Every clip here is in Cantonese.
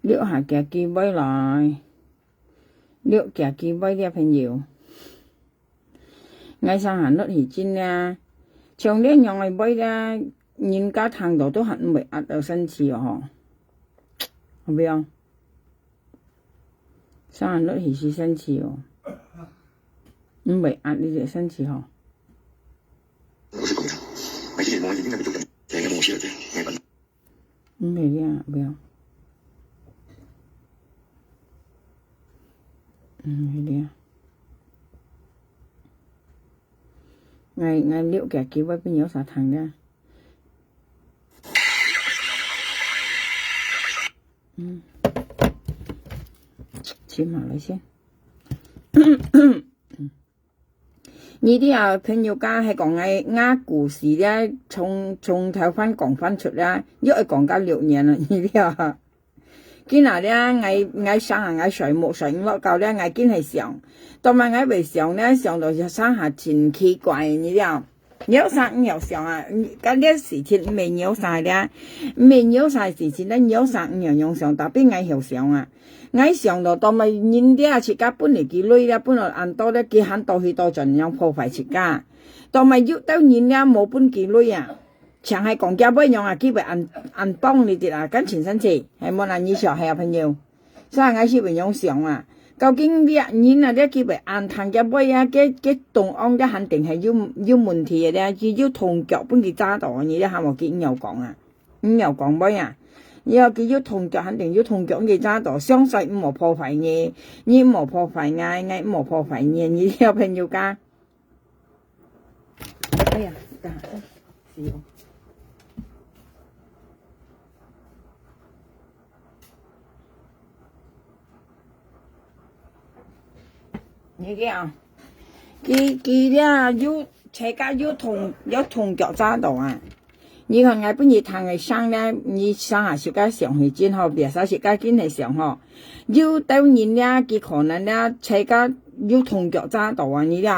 撩下夾機杯來，撩夾機杯啲朋友，我上行落去真啦，像呢樣嘅杯咧，人家聽到都很未壓到生氣哦，好唔好？上行落去是生氣哦，唔未壓你哋生氣哦。我是工廠，我之前我已經係做緊，成個公司嚟嘅，藝品。唔係啲不要。係啲ngay liệu kẻ cứu với bao nhiêu xã thằng ra chim mà lấy xem呢啲啊朋友家係講嘅故事咧，從頭翻講翻出啦，因為講咗6年啦，呢啲啊。今日咧，我上下我水木水落夠咧，我見係上，同埋我未上咧，上到就上下真奇怪，你知有上有上啊，嗰啲事情未有晒咧，未有晒事情咧，有上有用上，特別我後上啊，我上到同埋人啲啊，自家本嚟幾累咧，本來按多咧幾肯到去到盡量破壞自家，同埋要到人咧冇本幾累啊。chẳng hay còn kia với nhau à kia phải ăn bông đi thì là cắn chỉnh sân chỉ hay muốn ăn như sữa hay là nhiều sao ngay khi phải nhau sữa à究竟啲人啊啲kia phải ăn thằng kia với à cái đồng ông cái hành trình係要問題嘅要同腳本佢揸到你啲係冇見有講啊有講với啊要佢要同腳肯定要同腳佢揸到相信唔好破壞你唔好破壞嗌唔好破壞你啲朋友家哎呀打死我你嘅啊，佢咧要車架要同腳揸到啊！你看我本日堂嘅上咧，你上下小家上去之後，別手小家見係上嗬，要到人咧，佢可能咧車架要同腳揸到啊！你咧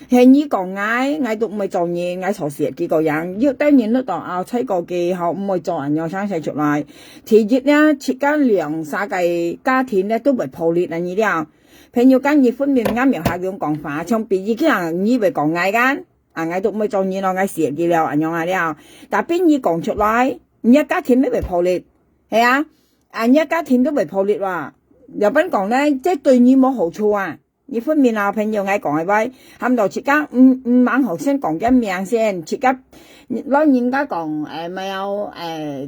係你講嗌都唔係做嘢，嗌錯事幾個人，要到人都當拗車個嘅後唔會做人樣生細出嚟，其實咧設家2-3個家庭咧都會破裂啊！你咧。朋友間熱分面啱描下種講法，從別意啲人以為講嗌間，嗌都唔會做嘢咯，嗌事嘅了，咁樣了。但邊意講出來，一家庭都被破裂，係啊，一家庭都被破裂話，又邊講咧，即係對你冇好處啊。熱分面啊，朋友嗌講係咪？冚到自家唔猛學先講一名先，自家攞人家講咪有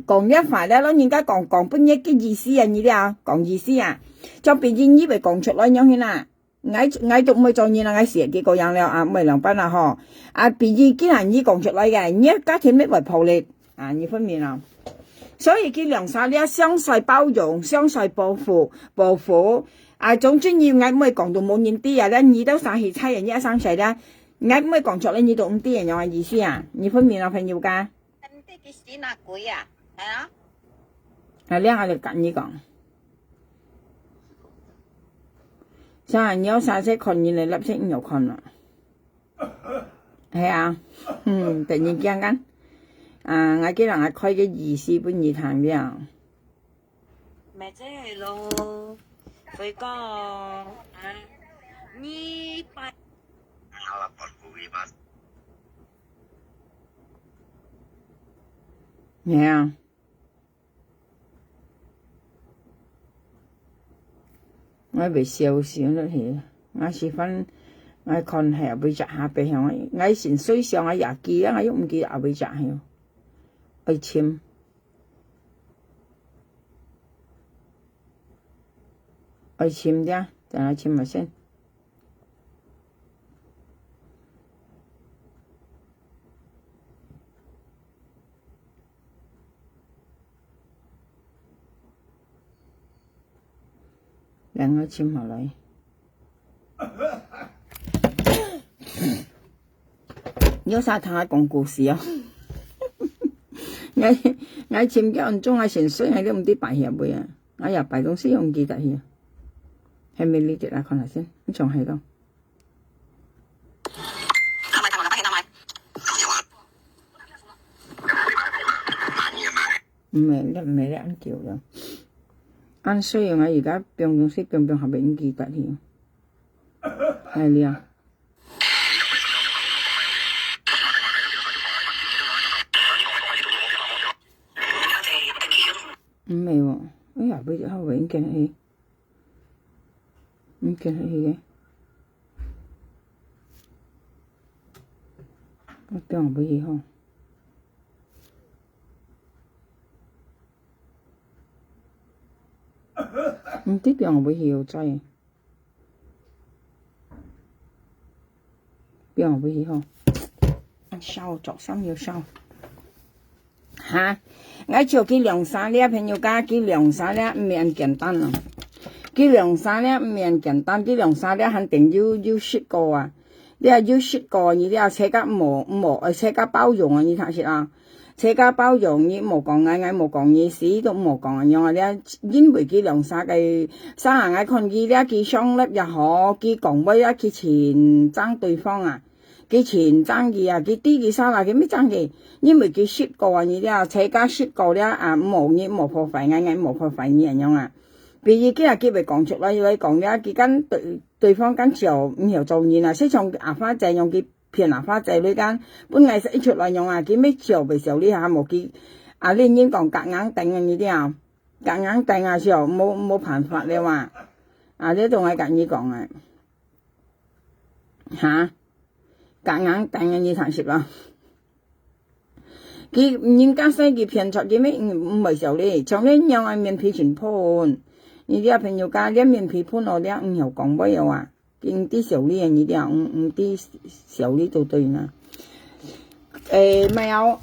講一塊咧，攞人家講本一嘅意思啊，你哋啊講意思啊。就別人以為講出來樣先啦，嗌都唔會做嘢啦，嗌成幾個人了啊，唔係兩班啦嗬，啊別人既然你講出來嘅，你家庭咩為破裂啊，你分面啦，所以佢兩晒咧相互包容，相互保護，啊總之要嗌唔會講到冇人啲啊咧，你都生氣猜人一生細咧，嗌唔會講出來你都唔啲人樣嘅意思啊，你分面啦朋友家。啲幾時嗱鬼啊，係啊？係呢，我哋緊呢講。有晒些看見你粒色又看啦，係啊，突然驚緊，我記得我開嘅20本二堂啲啊，咪即係咯，飛哥你拜，係啊。我被笑落去，我是分我看係被摘下背向我前水上我也記啊，我又唔記得被摘向，愛簽啲，等我簽埋先。等我簽下來，有啥同我講故事啊？我簽幾分鐘，我成水我都唔知擺下背啊！我又擺東西用記得去，係咪呢啲啊？看下先，仲喺度。唔係咧，唔叫啦。按需要我而家變用識變係咪唔記得添？係啦。唔係喎，哎呀，俾隻後尾唔見起，唔見起嘅，我變唔起嗬。唔知變唔起又真，變唔起嗬。燒作心要燒。嚇！我做佢涼沙咧，朋友家佢涼沙咧唔係簡單啊！佢涼沙咧唔係簡單，佢涼沙咧肯定要雪過啊！你係要雪過，你啲車架冇車架包容啊！你睇下啊，車架包容你冇講嗌冇講嘢，死都冇講樣啊！咧因為佢涼沙嘅沙人嗌看佢咧，佢雙粒又好，佢講威啊，佢前爭對方啊！佢前爭嘅啊，佢啲嘅沙啊，佢咩爭嘅？因為佢雪過啊，你啲車架雪過咧啊，冇嘢冇破壞，嗌冇破壞嘅樣啊。譬如佢啊，佢咪講出來，你講咧，佢跟對方跟就唔曉做嘢啊，識從牙花仔用佢騙牙花仔呢間本藝術一出來用啊，佢咩時候咪時候呢下冇佢啊，你已經講夾硬頂啊，你啲啊，夾硬頂啊時候冇辦法你話啊，呢度我夾硬講啊嚇。夾硬頂嘅你睇實啦，佢人家使佢騙出嘅咩唔係時候咧，像呢樣係面皮全盤，你啲朋友家啲面皮盤我啲唔曉講乜嘢話，見啲時候呢你啲唔啲時候呢就對啦，沒有，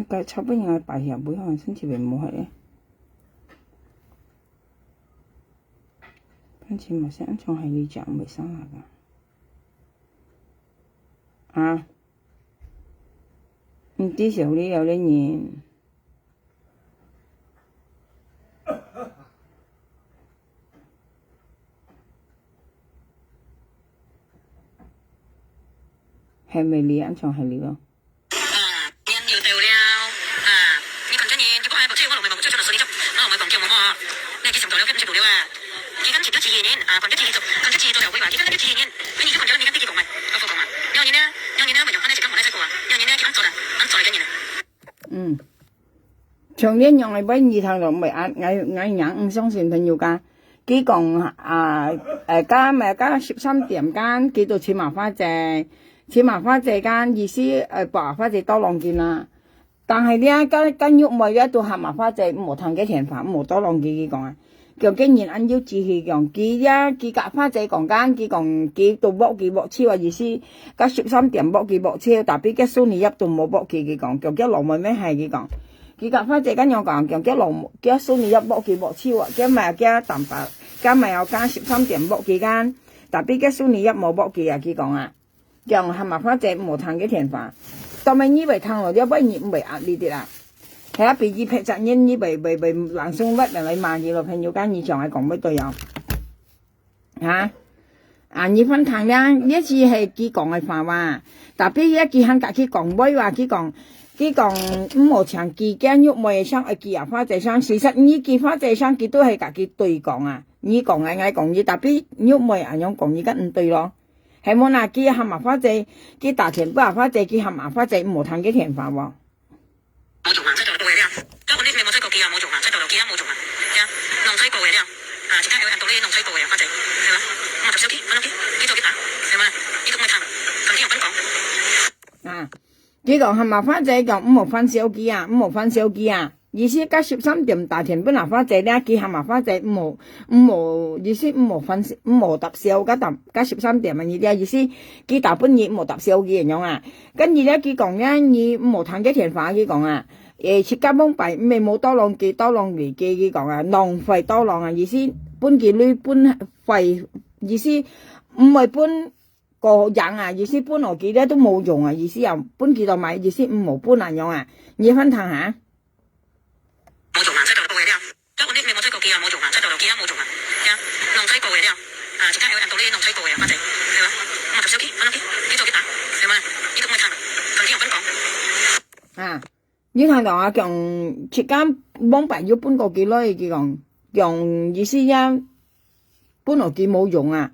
個差不多我擺下背後身體咪冇係咧。反正冇想從係你講未生下噶，啊，唔知時候你有啲嘢，係咪你安從係你咯？嗯，長年用嚟俾二頭就唔係嗌人唔相信朋友家，佢講加13點間幾到似麻花姐間意思白麻花姐多兩件啦，但係呢間喐咪一到黑麻花姐冇談幾田飯冇多兩件佢講啊。佢竟然按照自己講，佢夾花仔講間，佢講佢到剝超啊意思，加13點剝超，但係佢蘇尼入到冇剝佢講，佢一路咪咩係佢講，佢夾花仔跟我講，佢一路佢蘇尼入剝超啊，佢咪加蛋白，加咪又加13點剝間，但係佢蘇尼入冇剝啊，佢講啊，佢係麻花仔冇談幾田飯，當咪以為談落咗不然唔係壓呢啲啦。係啊，被二劈責任呢，被冷送屈人嚟罵嘢咯，朋友間以上係講乜都有嚇。二分談咧，一次係佢講嘅話話，特別一佢肯夾佢講威話，佢講唔好長佢驚喐冇上佢牙花仔上，事實呢佢花仔上佢都係夾佢對講啊，你講嗌講嘢，特別喐冇人樣講嘢跟唔對咯，係冇嗱佢係麻花仔，佢大田不麻花仔，佢係麻花仔唔好談幾田話喎。冇做啊，出到到嘅啲啊，咁我呢邊冇出過幾啊，冇做啊，出到到幾啊冇做啊，係啊，弄吹過嘅啲啊，其他有人到呢弄吹過嘅花仔，係嘛，咁啊做少啲，揾多啲，呢做幾大，係嘛，呢個咪談，同啲用品講。啊，呢個係麻花仔講唔好分小機啊，唔好分小機啊，意思加13點大田本麻花仔咧，佢係麻花仔唔好意思唔好搭小加13點啊，呢啲意思佢大本嘢唔好搭小嘅樣啊，跟住咧佢講咧，你唔好談幾田飯，佢講啊。切加幫幣咪冇多浪記多浪回記佢講啊，浪費多浪啊意思，搬件女搬費意思，唔係搬個人啊意思，搬落幾咧都冇用啊意思，又搬幾多買意思唔好搬啊樣啊，你分談下。冇做啊，出到到嘅啲啊，咁我呢邊冇出過幾啊冇做啊，出到到幾啊冇做啊，係啊，浪吹過嘅啲啊，其他有人到呢浪吹過嘅花仔，係嘛，咁啊做少啲，揾多啲，呢做幾大，係嘛，呢個咪談，同啲用品講。啊。你睇到啊，講切間幫白要搬個幾耐，佢講用意思呀，搬落幾冇用啊，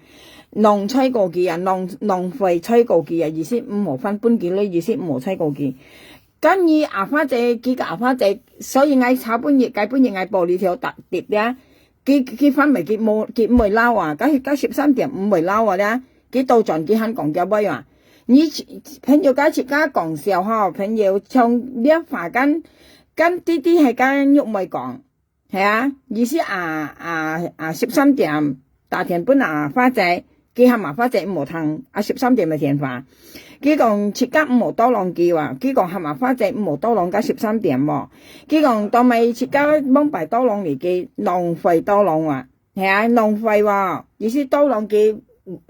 浪吹過幾啊，浪費吹過幾啊，意思唔好翻搬幾耐，意思唔好吹過幾。咁你阿花姐幾個阿花姐，所以嗌炒半日，計半日嗌玻璃條特碟咧，幾翻咪幾冇撈啊，咁13.5咪撈啊咧，幾到盡幾肯講嘅咩啊？你朋友家自家講笑嗬，朋友從呢話跟啲係跟玉梅講，係啊，意思13點大田本花仔，佢係花仔唔好聽，13點咪田花，佢講切家唔好多浪叫啊，佢講係花仔唔好多浪加13點喎，佢講當咪切家幫擺多浪嚟嘅，浪費多浪啊，係啊，浪費喎，意思多浪嘅。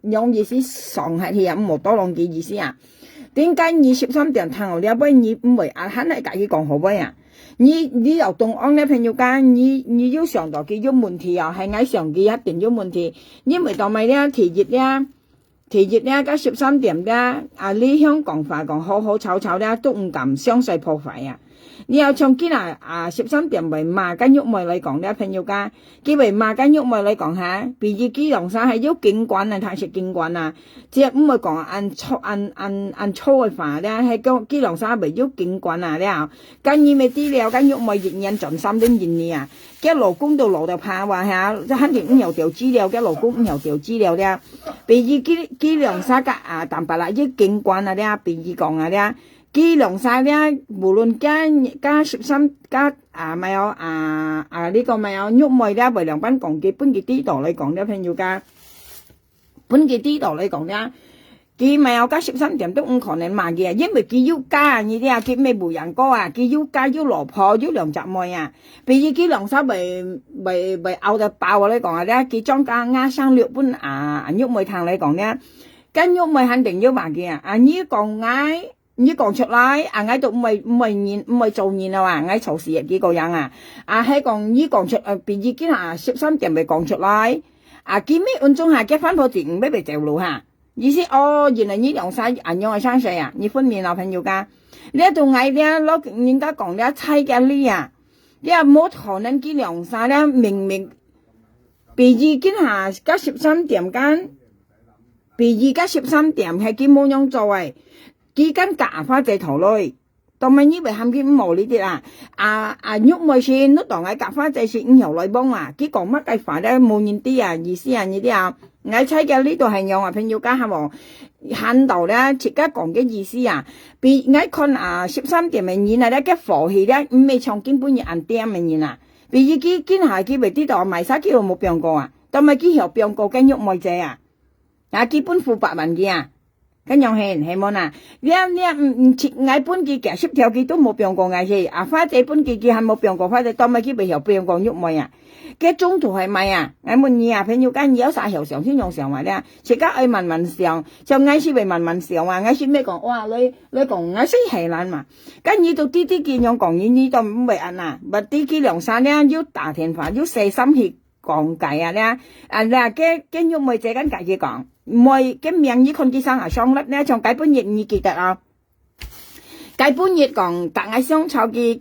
用意思上下去啊，唔好多浪嘅意思啊。點解你13點聽我呢？不你唔會肯係自己講好咩啊？你由東安呢朋友間，你要上到佢有問題啊，係嗌上嘅一定有問題。你咪當咪咧提熱咧，加13點咧，你香港話講好吵咧，都唔敢相勢破壞啊。你又從今13點為罵跟玉梅嚟講咧，朋友家，佢為罵跟玉梅嚟講下，比如佢龍山係要警官啊，睇食警官啊，即係唔係講按粗嘅話咧，係講佢龍山為要警官啊咧，跟住咪啲了，跟玉梅認真盡心啲認你啊，嘅勞工到勞到怕話下，即肯定唔有調資料，嘅勞工唔有調資料咧，比如佢龍山嘅淡白啦，要警官啊咧，比如講啊咧。佢兩晒咧，無論加13加咪有呢個咪有玉梅咧，為兩班講嘅本嘅啲度嚟講咧，朋友家本嘅啲度嚟講咧，佢咪有加13點都唔可能賣嘅，因為佢要加呢啲佢咩無人歌啊，佢要加要羅破要兩集妹啊，比如佢兩晒為拗到爆嚟講咧，佢將加生6本玉梅糖嚟講咧，跟玉梅肯定要賣嘅呢講嗌。你講出來，嗌到唔係做嘢啊，嗌嘈事幾個人啊，係講你講出，比如今13點咪講出來，見咩按中下結婚破字唔俾被走路吓，意思原來你兩晒用係生水啊，你分面啊朋友家，你一度嗌咧攞人家講咧猜嘅呢啊，你又冇可能佢兩晒咧明明，比如今加13點間，比如加13點係佢冇樣做嘅。佢跟夾花仔頭來，當咪以為喊佢冇呢啲玉梅先都當係夾花仔先唔由來幫啊！佢講乜計法咧冇人啲意思呢啲我猜嘅呢度係用朋友家係喎，handle到咧自家講嘅意思比我看13點嘅人咧嘅火氣咧唔係從根本要按點嘅人比如佢下佢咪啲度賣晒佢都冇變過當咪佢又變過跟玉梅仔基本付8萬嘅咁樣係冇啦，你唔切嗌本機嘅10條機都冇變過嗌嘅，花仔本機係冇變過花仔，當咪佢咪又變過玉梅嘅中途係咪我問你朋友間有啥後上先用上話咧，自家愛慢慢上，就嗌先為慢慢上嗌先咩講，哇你講嗌先係難嘛，跟住到啲見樣講呢都唔為咪啲機兩山咧要打電話要細心去講解咧，嘅玉梅仔跟自己講。唔係嘅名義看佢生雙粒咧，從解本頁你記得解本頁講隔嗌雙炒嘅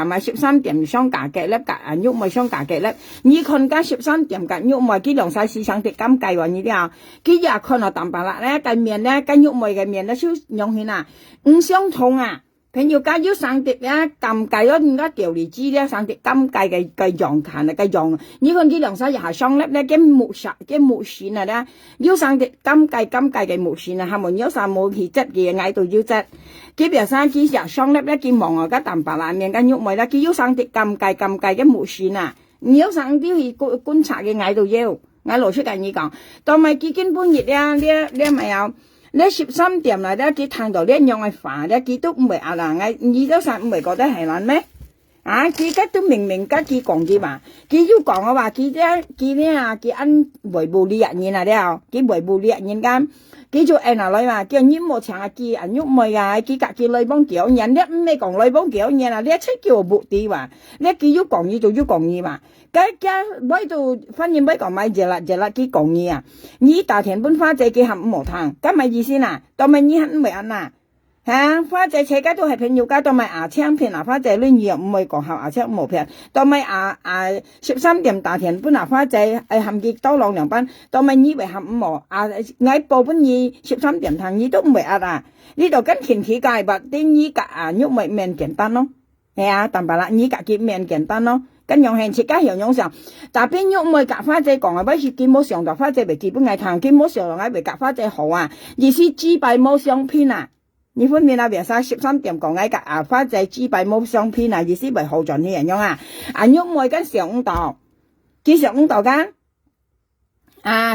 咪13點雙價嘅咧，玉梅雙價嘅咧，你看加13點嘅玉梅佢兩晒市場的咁計話呢啲佢又看淡白啦咧，計面咧跟玉梅嘅面咧少樣顯唔相同朋友家要生碟咧，咁計咯，人家條嚟知咧，生碟咁計嘅樣看嘅樣，你看佢兩晒又係雙粒咧，嘅木線咧，要生碟咁計嘅木線係咪有晒冇氣質嘅嗌到腰質？佢表生佢成雙粒咧，佢望家淡白啦面跟玉梅啦，佢要生碟咁計嘅木線你要生啲去觀察嘅嗌到腰，嗌攞出嚟你講，當咪佢根本熱呢咪有。你13點嚟咧，佢聽到呢樣嘅話咧，佢都唔係難你都實唔係覺得係難咩？佢而家都明家佢講嘅嘛，佢要講嘅話，佢按維護呢人嘢佢維護呢人間，佢做女嘛，叫你冇請佢玉梅佢隔佢女幫叫人，你唔係講女幫叫人你一出叫目的話，你佢要講嘢就要講嘢嘛。喺度反而唔講買熱辣佢講嘢你大田本花仔佢係唔好聽，咁咪意思當咪你係唔係吓，花姐車家都係朋友家，當咪牙青片啊，花姐呢二唔會講下牙青冇片，當咪13點大田本啊，花姐含結多兩兩班，當咪以為含五毛嗌報本二13點堂二都唔會啊，呢度跟前期界白啲二格喐咪面簡單咯，係啊，但白啦二格結面簡單咯。跟樣係設計樣上，但邊喐咪夾花姐講啊，不是見冇上台花姐咪基本係談，見冇上台咪夾花姐好啊，意思紙幣冇相片啊。你分辨啊，別晒13點講嗌夾花姐紙幣冇相片啊，意思咪好盡啲人樣啊，喐咪跟上五度，幾上五度間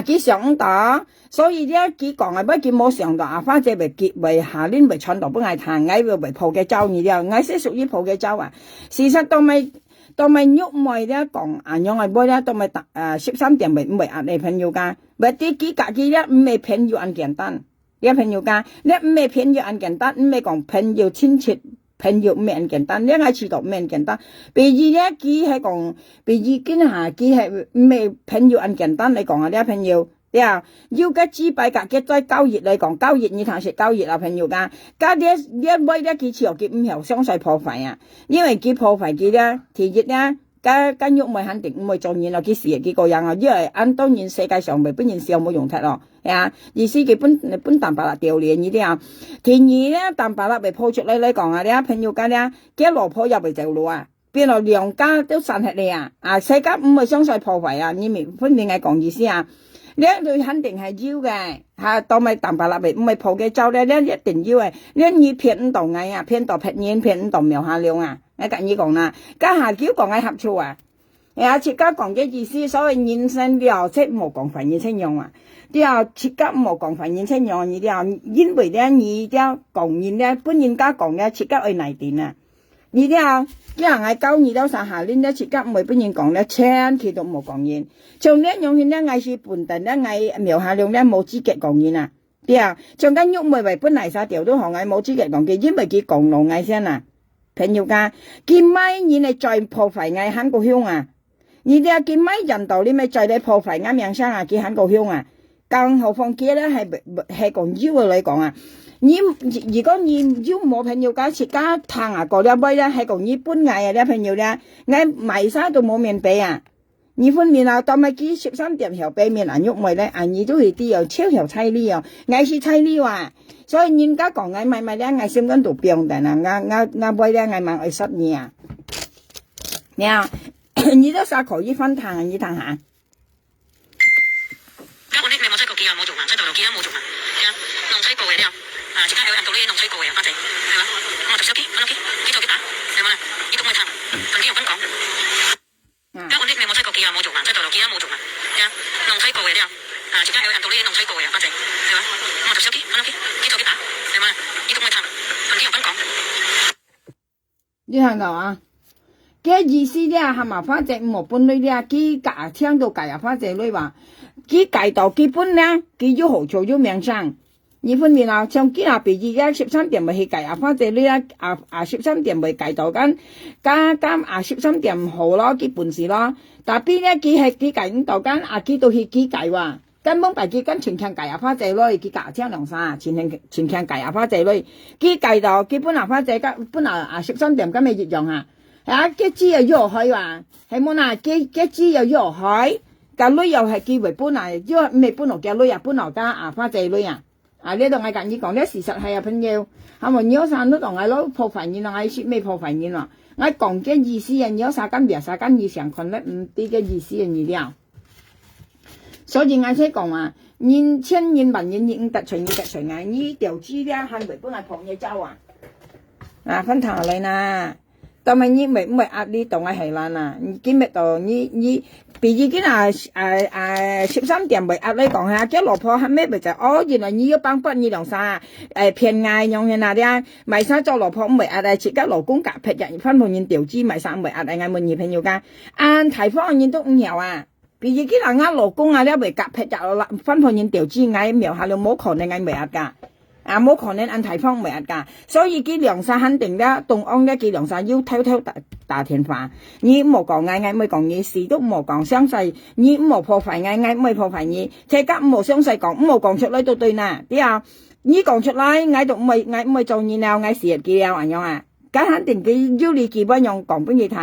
幾上五度，所以咧幾講啊，不見冇上台花姐咪結為下年咪傳到本係談，嗌為抱嘅周而家，嗌先屬於抱嘅周啊，事實都咪。當咪喐咪咧講樣係咩咧？當咪13點咪唔係壓你朋友家，或啲幾格幾咧唔係朋友咁簡單，你朋友家你唔係朋友咁簡單，唔係講朋友親切，朋友唔係咁簡單，你係知道唔係咁簡單。第二咧，幾係講第二件下幾係唔係朋友咁簡單，你講啊啲朋友。要嘅紙幣價嘅再交易嚟講，交易你睇食交易啊朋友家，加啲一買咧幾次又結唔係相勢破費啊，因為結破費嘅咧，第一咧，加喐咪肯定唔會做嘢咯，幾時又幾個人啊，因為按當然世界上未必然是有冇用途咯，係啊，意思佢本蛋白啦掉鏈呢啲啊，第二咧蛋白啦被鋪出嚟嚟講啊，啲朋友家咧，幾羅破入嚟就路啊。變落兩家都散吃你啊！世界唔係相勢破費啊！你明分明係講意思啊？呢對肯定係要嘅嚇，當咪蛋白粒咪唔係破嘅粥咧，呢一定要嘅。呢二片五度藝啊，片度劈煙，片五度苗下量啊！我跟你講啦，家下叫講係合錯啊！設家講嘅意思，所謂人生了即冇講反應清用啊！啲啊設家冇講反應清用，你啲啊因為咧你啲講人咧本人家講嘅設家去嚟點啊？你啲啊，啲人係教你到上下年咧，設計唔係本人講咧，千祈都冇講嘢。從呢樣嘢咧，藝術本地咧，藝描下量咧冇資格講嘢啊！啲啊，從間喐咪為本嚟晒條都行藝冇資格講嘅，因為佢講路藝先啊，朋友家，見咪你係再破壞藝很高香啊！你啲啊見咪人道你咪再嚟破壞啱名聲啊，佢很高香啊！更何況佢咧係講腰嚟講啊！你如果你要冇朋友家設家攤啊過兩杯咧，係講你本藝啊啲朋友咧，嗌埋晒都冇面俾啊！你分面啊，當咪幾13點後俾面啊喐咪咧，你都係啲又超條妻呢啊，藝是妻呢啊，所以人家講藝咪咧，藝心跟度變定啊，啱杯咧藝咪愛失意啊！你啊，你都啥可以分攤啊？你睇下。咁我呢你冇出過幾啊冇做啊，出到六幾啊冇做啊，弄出過嘅呢？自家有人到呢弄出過嘅，花姐係嘛？我讀手機，揾屋企，幾做幾打，係嘛？呢種咪談，同啲人分講。咁我呢你冇出過幾啊冇做啊，出到六幾啊冇做啊，弄出過嘅呢？自家有人到呢弄出過嘅，花姐係嘛？我讀手機，揾屋企，幾做幾打，係嘛？呢種咪談，同啲人分講。你睇到啊？嘅意思咧係嘛？花姐冇本嚟咧，幾價聽到價啊？花姐女話。幾計到基本咧，幾要好做要名聲。你分辨啊，像幾下比而家13點咪去計啊，或者你啊13點咪計到緊，加13點好咯，基本事咯。但邊咧幾係幾計到緊幾到去幾計喎？根本係幾跟全強計啊，花姐女幾價聽兩三，全強計啊，花姐女幾計到基本啊，花姐家本啊13點咁咪一樣啊，幾支又要開話，係冇嗱幾支又要開。個女又係結為本嚟，因為唔係本來嘅女啊，本來家花姐女啊，呢度我跟你講呢事實係啊朋友，係咪有啥都同我攞破費嘢咯，我説咩破費嘢咯，我講嘅意思啊，有啥間別啥間以上群咧唔啲嘅意思啊而了，所以我先講話，人千人萬人應得隨啊，呢條資咧係為本嚟撲嘢走啊，分頭嚟啦。當咪你咪唔係壓你當我係爛啊！今日到你比如今13點咪壓你講下，叫老婆係咩咪就原來你要幫你兩啥騙嗌用嘅嗱啲，咪晒做老婆唔係壓嚟，自家老公夾劈人分半年調資咪晒唔係壓嚟，嗌滿二朋友間，按提方人都唔有啊！比如今呃老公啊，你咪夾劈入分半年調資嗌苗下你冇可能嗌咪壓㗎。冇可能按提方未壓㗎，所以佢梁生肯定咧，東安咧佢梁生要偷打電話，你唔好講嗌咪講嘢事都唔好講相勢，你唔好破壞嗌咪破壞你，即刻唔好相勢講，唔好講出嚟都對啦，啲啊你講出來，我就唔係做你了，我蝕佢了，咁樣啊。咁肯定佢要你基本上講俾佢聽，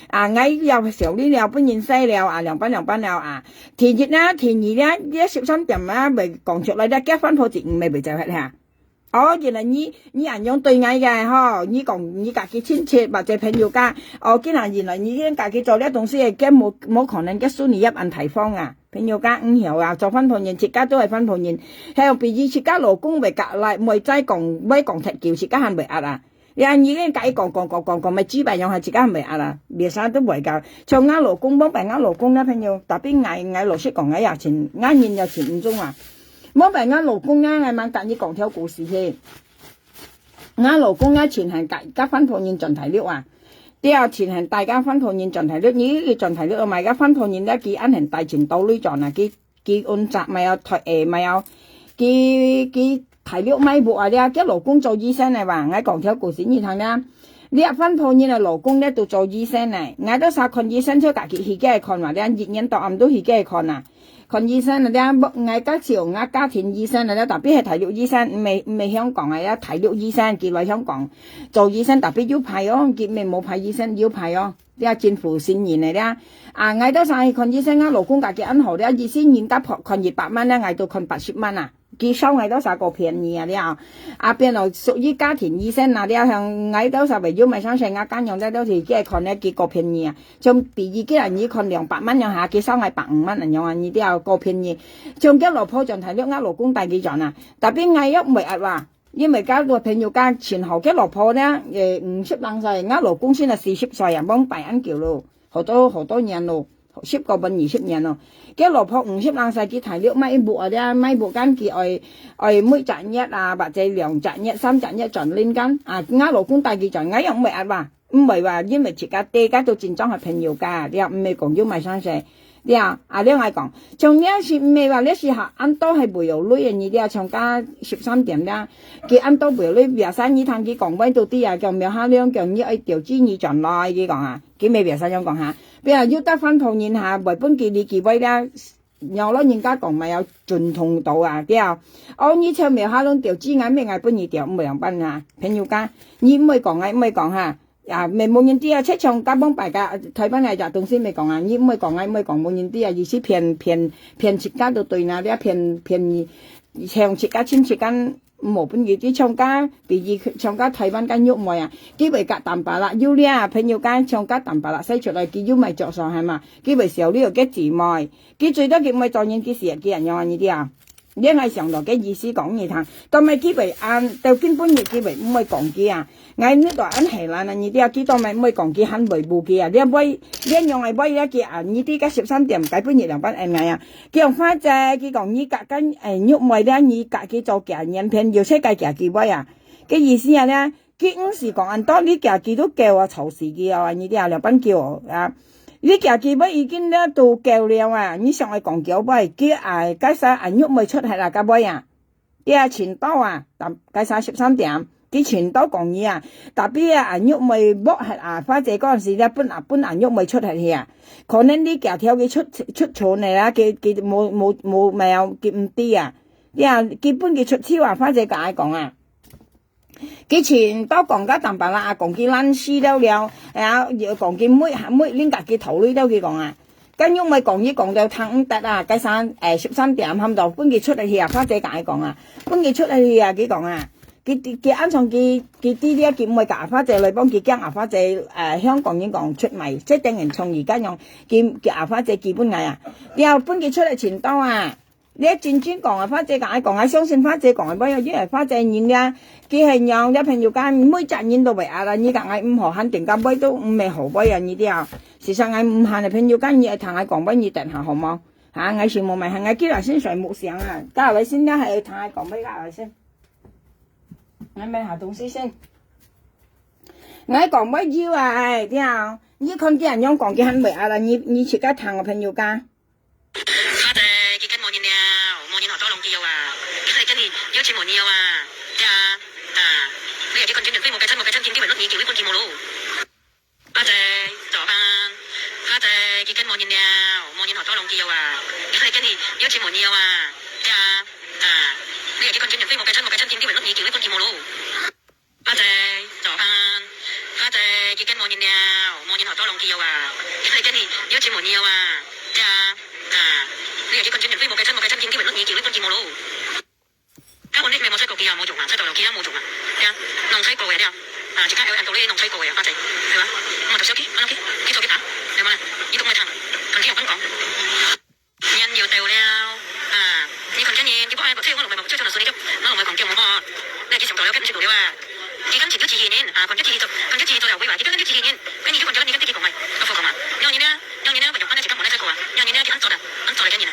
啊，我又上呢了，本人細了，啊，兩班了啊。田熱啦，田二啦，一13點啊，咪講出來啦，結婚好似唔係咪就係嚇。哦，原來你人用對嗌嘅嗬，你講你自己親戚或者朋友家，哦，原來你自己做呢東西嘅，冇可能嘅輸你入問題方啊。朋友家唔曉啊，做分判人，自家都係分判人，係比如自家老公為隔嚟，唔係再講踢橋，自家係咪壓啊？人已經自己講，咪豬白樣係自家係咪壓啦？連啥都唔教，像啱老公幫病啱老公啦，朋友特別嗌老識講嗌廿錢，啱現有錢5鐘啊！冇病啱老公啊，我晚隔你講條故事先。啱老公啊，前係家分判人盡提了啊！第二前係大家分判人盡提了，呢個盡提了，咪家分判人咧，佢啱係大前到呢狀啊，佢按責咪有咪有，佢提了咪部啊啲，啲老公做醫生嚟話，我講條故事你聽啦。呢一分判人啊，老公咧都做醫生嚟，我都想看醫生出家己去嘅看話咧，熱人到暗都去嘅看啊。看醫生啊！我家朝我家庭醫生啊！特別係體育醫生，唔係香港啊！體育醫生佢嚟香港做醫生，特別要派哦，佢咪冇派醫生要派哦。啲政府先言嚟啦。啊！我都想去看醫生啊！老公家己銀行咧，醫生現家看200蚊咧，我到看80蚊啊！佢收我都啥個便宜啊！啲啊邊度屬於家庭醫生啊！啲向我都啥為咗咪想成我間用咧都係即係看咧幾個便宜啊！從第二啲人要看200蚊樣下，佢收我150蚊人樣啊！呢啲又個便宜。從一老婆仲睇咗老公大幾陣啊！特別我一每日話，因為搞到朋友間前後嘅老婆咧50啷歲，我老公先係40歲啊，幫拜恩叫咯，好多年咯。10個半20年咯，嘅老婆50啷歲，佢提了咪部啊啲咪部間佢愛每賺一啊，或者2賺一、3賺一賺連間啊，我老公帶佢賺，我又唔係話唔係話因為自家爹家都戰爭係朋友家，你又唔係講要賣生勢，你啊你嗌講，從呢一時唔係話呢時下按多係沒有女人，你啲啊從家13點啦，佢按多沒有女，別生意攤佢講威到啲啊，叫苗下兩叫你愛調資你賺來佢講啊，佢咪別生樣講下。比如要得分判人下，為本佢幾位咧，有咯人家講咪有盡通道啊，啲啊，哦你唱苗下攏調資眼咩嗌本二調唔兩班啊，朋友間，你唔可以講啊，唔可以講嚇，啊咪冇人啲啊，出唱家幫大家台灣係就東西未講啊，你唔可以講啊，唔可以講冇人啲啊，意思騙設家都對啦，啲騙唱設家簽設間。冇本嘢啲廠家，比如廠家台灣間喐咪啊，基為隔淡白啦，要呢啊朋友間廠家淡白啦，使出嚟佢要咪着上係嘛，基為時候呢度嘅字咪，佢最多佢咪當然幾時嘅人用呢啲啊，呢係上頭嘅意思講嘢聽，但係基為到根本嘅基為唔係講嘅啊，我呢度按係啦，呢啲啊幾多咪唔係講嘅很維護嘅啊，呢位呢樣係威一嘅啊，呢啲嘅13點解本月兩班誒啊，佢用花姐佢講呢格跟喐咪咧，呢格佢做嘅人片要車計嘅幾威啊，嘅意思係咧，佢唔是講按多呢嘅佢都叫啊曹氏嘅啊，呢啲啊兩班叫啊。呢件基本已經咧到夠了啊！你上嚟講叫杯，佢介曬銀玉未出係啦，家杯啊！啲錢多啊，介曬13點，啲錢多講嘢啊！特別啊銀玉未剝係啊，花姐嗰陣時咧搬銀玉未出係啊，可能呢件條佢出錯嚟啦，佢冇咪有佢唔啲啊！啲啊基本佢出超啊，花姐解講啊！佢錢多講家淡白啦，講佢爛絲都了，又講佢妹拎架佢頭女都佢講啊，跟住咪講到tháng得啊，計曬13點冚到搬佢出嚟去啊，花姐解講啊，搬佢出嚟去啊，佢講啊，佢啱從佢啲啲佢唔係夾花姐嚟幫佢驚牙花姐香港人講出賣，即係等人從而家用佢牙花姐基本藝啊，然後搬佢出嚟錢多啊。你一轉講啊，花姐講啊，相信花姐講啊，因為花姐演嘅，佢係讓啲朋友間每集演到為啊啦，呢個係唔可肯定咁威都唔係好威啊呢啲啊，事實係唔限係朋友間嘢同佢講威要定下好冇嚇，我全部咪係我幾日先上木上啊，家位先啦係同佢講威家位先，我咪下東西先，我講威要啊啲啊，呢看啲人樣講嘅很為啊啦，你自家同我朋友間。有錢冇你有啊，呀你有啲คน轉飛冇計親冇計親見啲為乜嘢叫呢個叫冇咯？花姐左班，花姐結婚冇人了，冇人學多兩叫有啊，你跟住有錢冇你有啊，呀你係幾個轉人飛，我計親見啲為乜嘢叫呢般叫我咯？阿姐早安，阿姐已經望見了，望見好多龍叫啊！你跟住要轉門要啊？呀你係幾個轉人飛，我計親見啲為乜嘢叫呢般叫我咯？香港啲咩冇吹過機啊，冇用啊，吹到落機啊冇用啊，呀弄吹過嘅啲啊，而家有人到呢弄吹過嘅，阿姐係嘛？我讀手機，揾手機，幾手機打，係嘛？呢度我談，同天有分講，人要掉了你群真嘢，只不過係個車我龍咪冇追上嚟數你啫，我龍咪狂叫我噃，你係幾上台有跟唔識到了啊？幾跟前都自然群一自做又會話，幾跟自然，跟住啲群咗你跟啲結講咪，我副講話，讓你呢，為用翻呢時間冇得吹過啊，讓你呢啲安坐嚟跟住啊。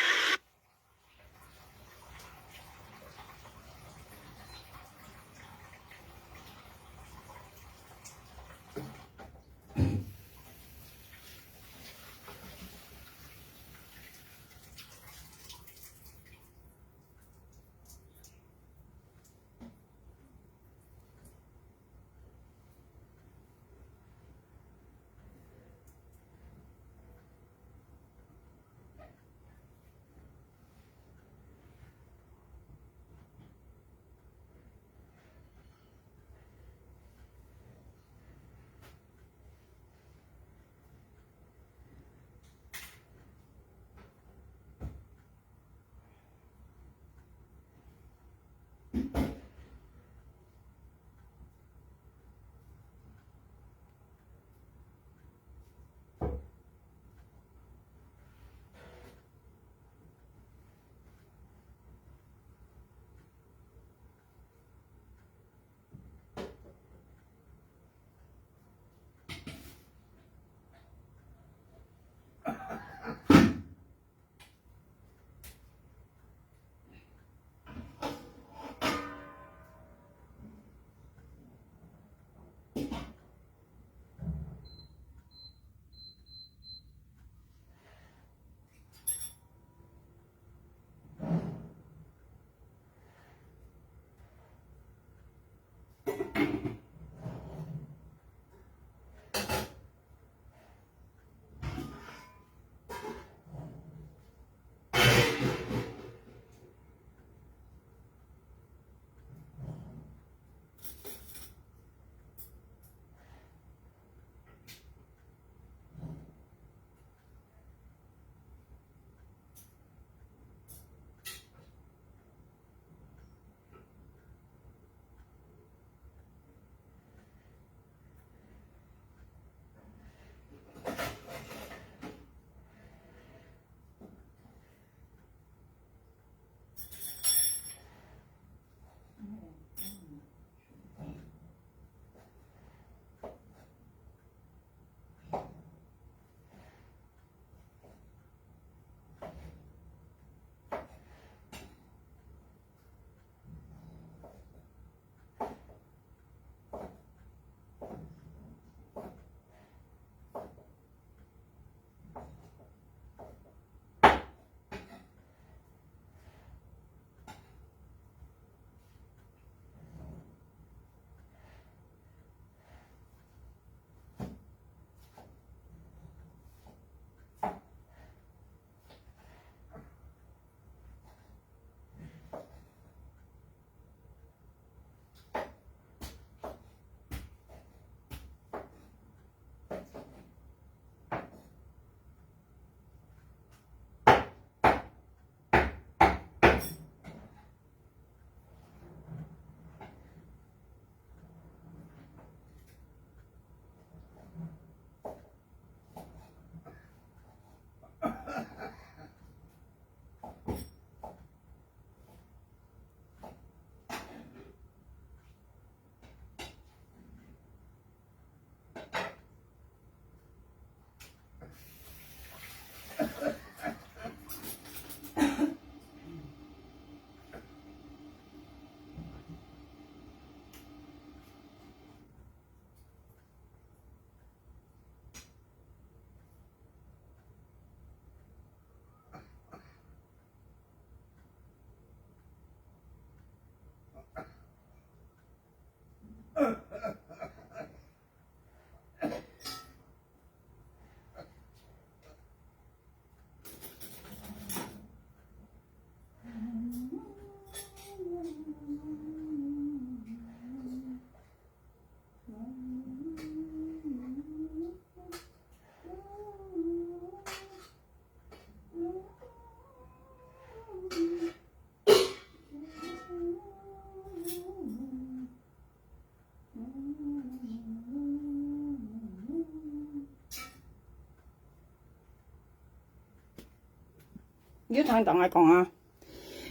要聽同我講啊。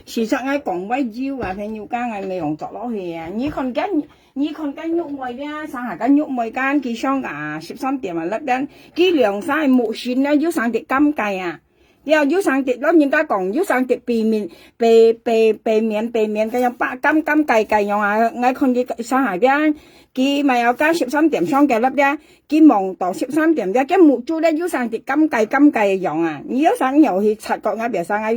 事實我講威招啊，朋友間我未用作落去啊。你看緊喐妹咧，上下緊喐妹間佢上啊13點啊粒咧，佢涼晒木線咧，要上碟金計啊。要上碟咯，人家講要上碟避免嘅有8金計樣啊！我看佢上下邊，佢咪有加13點上嘅粒咧，佢望到13點咧，佢木珠咧要上碟金計樣啊！你要上遊戲察覺我別上我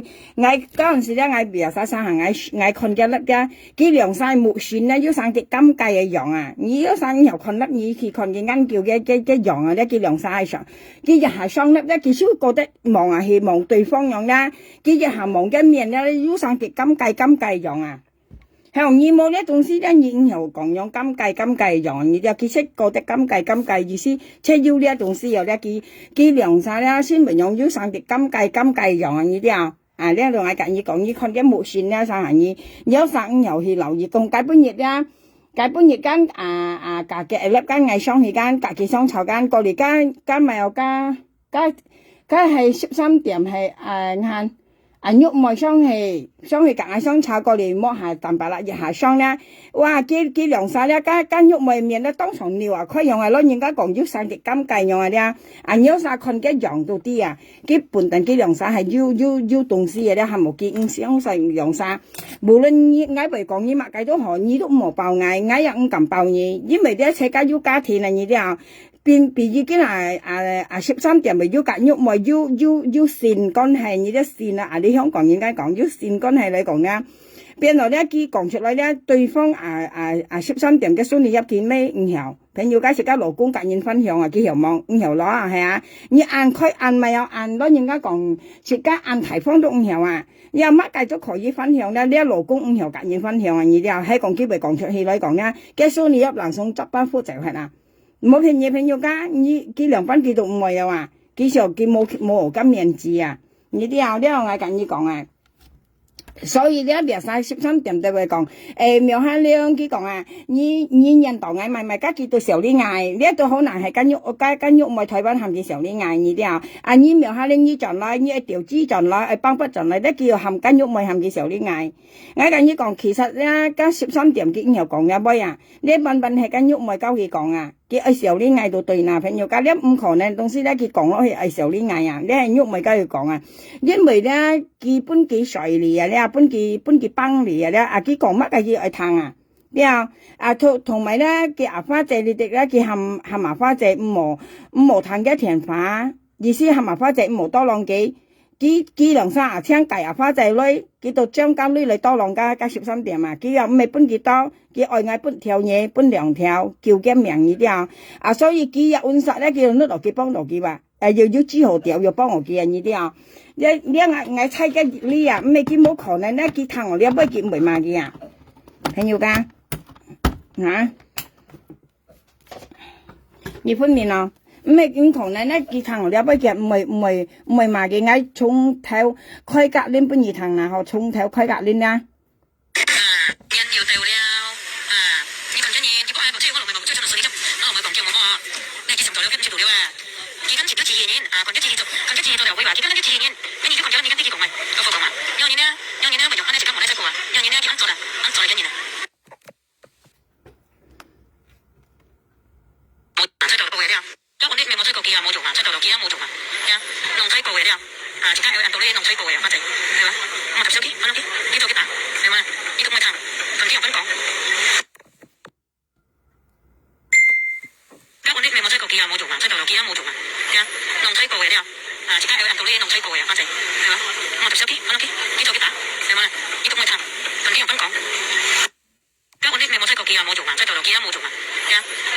嗰陣時咧，我別上下我看嘅粒咧，佢涼晒木線咧要上碟金計嘅樣啊！你要上遊看粒，你去看佢眼叫嘅樣啊咧，佢涼晒上，佢日下上粒咧，佢先覺得望下去望對方樣啦，佢日下望嘅面咧要上碟金計樣啊！向你冇呢東西咧，以後講樣金計樣，你就佢識覺得金計意思，即要呢東西又咧，佢涼晒啦，先咪用要上碟金計樣啊！你啲啊，呢度我隔意講，你看啲木線咧，上下你有上又去留意講解半日啦。解半日間隔嘅粒間藝商去間隔嘅商籌間過嚟間咪有間係13點係晏喐埋商去隔藝商炒過嚟摸下蛋白啦，日下商咧，哇幾涼晒咧，間喐埋面咧當場尿啊，佢用係攞人家講要上碟金計用啊啲尿晒困嘅樣到啲啊，幾半頓幾涼晒係要東西嘅咧，係冇幾影響晒涼晒。無論你嗌為講你乜計都好，你都冇爆嗌又唔敢爆你，因為啲車家要加田啊，你啲啊。變已經13點咪要隔喐咪要線關係，你啲線啊！你香港人家講要線關係嚟講咧，變落咧佢講出來咧，對方13點嘅孫女入見咩唔曉，朋友家食家勞工隔人分享啊，佢又望唔曉攞啊，係啊！你按咪有按咯，人家講食家按提方都唔曉啊！你有乜計都可以分享咧，你勞工唔曉隔人分享啊！你啲啊喺講機會講出去嚟講咧，嘅孫女入南宋執班夫就係啦。冇朋友家，你佢兩班佢都唔會啊嘛，佢時候佢冇咁面子啊，你啲啊呢個我跟你講啊，所以咧別晒13點都會講，苗下亮佢講啊，你人道嗌咪家佢到時候你嗌，呢都好難係跟喐咪台灣行嘅時候你嗌你啲啊，你苗下亮你進來，你調資進來，幫不進來，咧叫行跟喐咪行嘅時候你嗌，我跟你講，其實咧加13點佢又講一杯啊，呢笨係跟喐咪交佢講啊。佢係時候你嗌到對嗱，朋友家咧唔可能東西咧佢講落去係時候你嗌啊，你係喐咪交佢講啊，因為咧佢搬佢水嚟啊，你啊搬佢幫嚟啊，咧佢講乜嘅佢愛聽啊，你啊同埋咧佢阿花姐你哋咧佢含阿花姐唔冇聽嘅甜法，意思含阿花姐唔冇多浪幾。佢兩三聽計阿花仔女，佢到將間女嚟多浪加13點啊！佢又唔係搬幾多，佢愛嗌搬條嘢，搬2條，叫嘅名呢啲啊！所以佢又按實咧，佢攞落佢幫到佢話，要豬號條要幫我佢啊呢啲啊！你嗌猜嘅呢啊，唔係佢冇可能咧，佢聽我呢一杯佢唔會罵佢啊！朋友家你分面咯。唔係咁可能咧，佢聽我呢一杯嘅唔係罵佢，嗌從頭開格拎半夜聽啊，嗬，從頭開格拎啊。人要到了你講真嘢，結果係冇追我落去冇追上嚟水執，我落去講叫我幫我，你其實唔做了，跟住做了佢跟住都自然講咗自己做就會話，佢跟住自然，跟住佢講咗，你跟住佢講咪，我講嘛，有人呢咪用翻呢隻咁我呢隻個啊，有人呢佢肯做嚟跟住啊。冇出到到嘅了。我呢未冇吹過機啊，冇做啊，出到機啊冇做啊，弄吹過嘅了，而家有人到呢弄吹過嘅，反正係嘛，我搭手機，揾屋企，呢度幾打，係嘛，呢度咪談，同啲人分講。我呢未冇吹過機啊，冇做啊，出到機啊冇做啊，弄吹過嘅了，而家有人到呢弄吹過嘅，反正係嘛，我搭手機，揾屋企，呢度幾打，係嘛，呢度咪談，同啲人分講。我呢未冇吹過機啊，冇做啊，出到機啊冇做啊，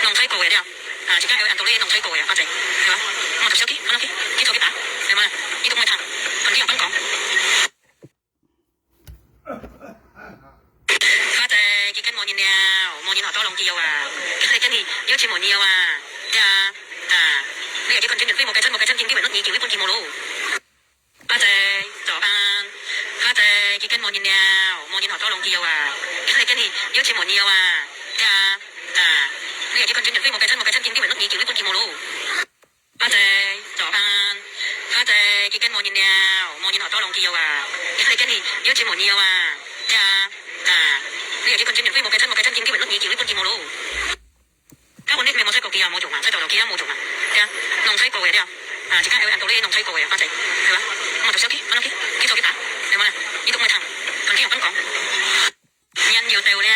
弄吹過嘅了。而家有人到呢弄吹過嘅，反正係嘛，我搭手機，揾屋企，呢度幾打，係嘛，呢度咪談，同啲人分講。花姐結緊望見了，望見好多浪機啊，跟住有錢望見啊，你又結婚轉人飛冇計親，見機會甩你叫呢半件冇咯。花姐早安，花姐結緊望見了，望見好多浪機啊，跟住有錢望見啊，你又結婚轉人飛冇計親，見機會甩你叫呢半件冇咯。花姐早安，花姐結婚5年了，5年後多浪叫啊！你今年要住門要啊？呀你又結婚證明非冇計真見機會甩嘢叫呢般見我咯。家揾呢咩冇吹過機啊冇做啊，吹到機啊冇做啊，呀弄吹過嘅啲啊，而家有人到呢弄吹過嘅，反正係嘛，我做手機，揾手機，幾手機打，係嘛啦？呢度咪談，同啲人分講，人要到了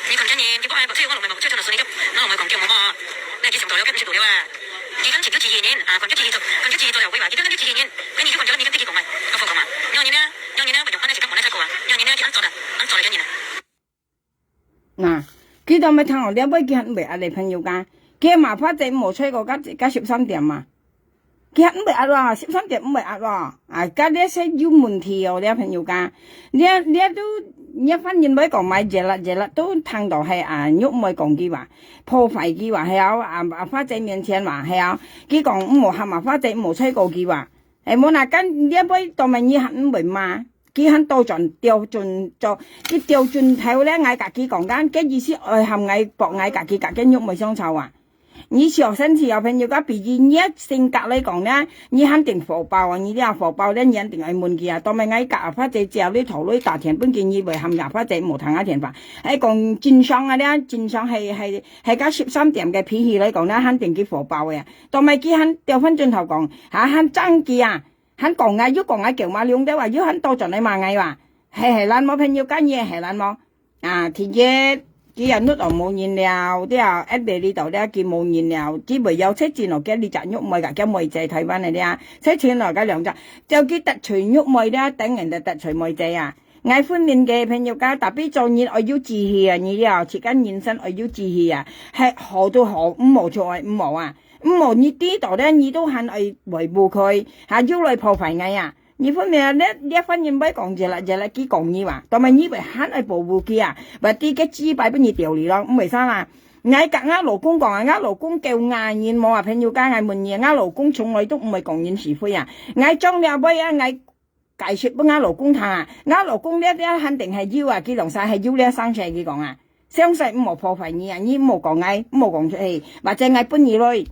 你群真嘢，結果係吹我龍咪冇吹到落水咁，我龍咪講叫我嘛，你幾時到了？跟住到了啊！結婚前都自然群咗自然做又會話結婚跟住自然，跟住結婚咗你跟啲講咪，我講嘛，有年咧咪用翻啲時間冇得出過啊，有年咧就安做啦，安做嚟跟住啦。嗱，佢度咪聽我哋杯佢肯未阿你朋友間，佢麻花仔冇吹過加13點嘛，佢肯未壓喎，13點唔未壓喎，加啲些要問題我哋朋友間，你都一分錢咪講買謝啦，都聽到係喐咪講佢話破費佢話係有花仔面前話係有，佢講唔冇麻花仔冇吹過佢話，係冇嗱跟呢一杯當咪你肯未嘛？佢肯到盡調盡做，佢調盡頭咧，嗌自己講緊，嘅意思係含嗌博嗌自己喐咪相湊啊！你學生時有朋友家比喻你性格嚟講咧，你肯定火爆啊！你啲火爆咧，你肯定係悶嘅啊！當咪嗌夾花仔之後啲頭女大田本建議為含牙花仔無談一田法，係講戰商啊咧，戰商係加13點嘅脾氣嚟講咧，肯定幾火爆嘅。當咪佢肯調翻轉頭講肯爭嘅啊！肯講嗌喐講嗌叫馬兩啲話喐肯多盡你嘛嗌話係爛冇朋友間嘢係爛冇田嘢佢人都冇燃料啲啊一邊呢度咧佢冇燃料只唯有出錢落嘅你就喐咪㗎嘅咪仔睇翻嚟啲啊出錢落嘅兩隻就佢突除喐咪咧等人哋突除咪仔啊嗌歡面嘅朋友家特別做嘢我要自氣啊你又切緊現身我要自氣啊係何到何五毛錯五毛啊咁我呢啲度咧，你都肯去維護佢，要嚟破壞佢啊！你分明呢一分錢俾講住啦，佢講你話，同埋你為肯去保護佢啊，或啲嘅資幣俾你掉嚟咯，咁為啥啊？嗌隔啱勞工講啊，啱勞工叫嗌言冇話朋友間嗌悶嘢，啱勞工從來都唔係講言是非啊，嗌裝你阿妹啊，嗌解説不啱勞工談啊，啱勞工呢啲肯定係要啊，佢同晒係要呢一生勢佢講啊，相勢唔好破壞你啊，你唔好講嗌，唔好講出去，或者嗌搬嘢嚟。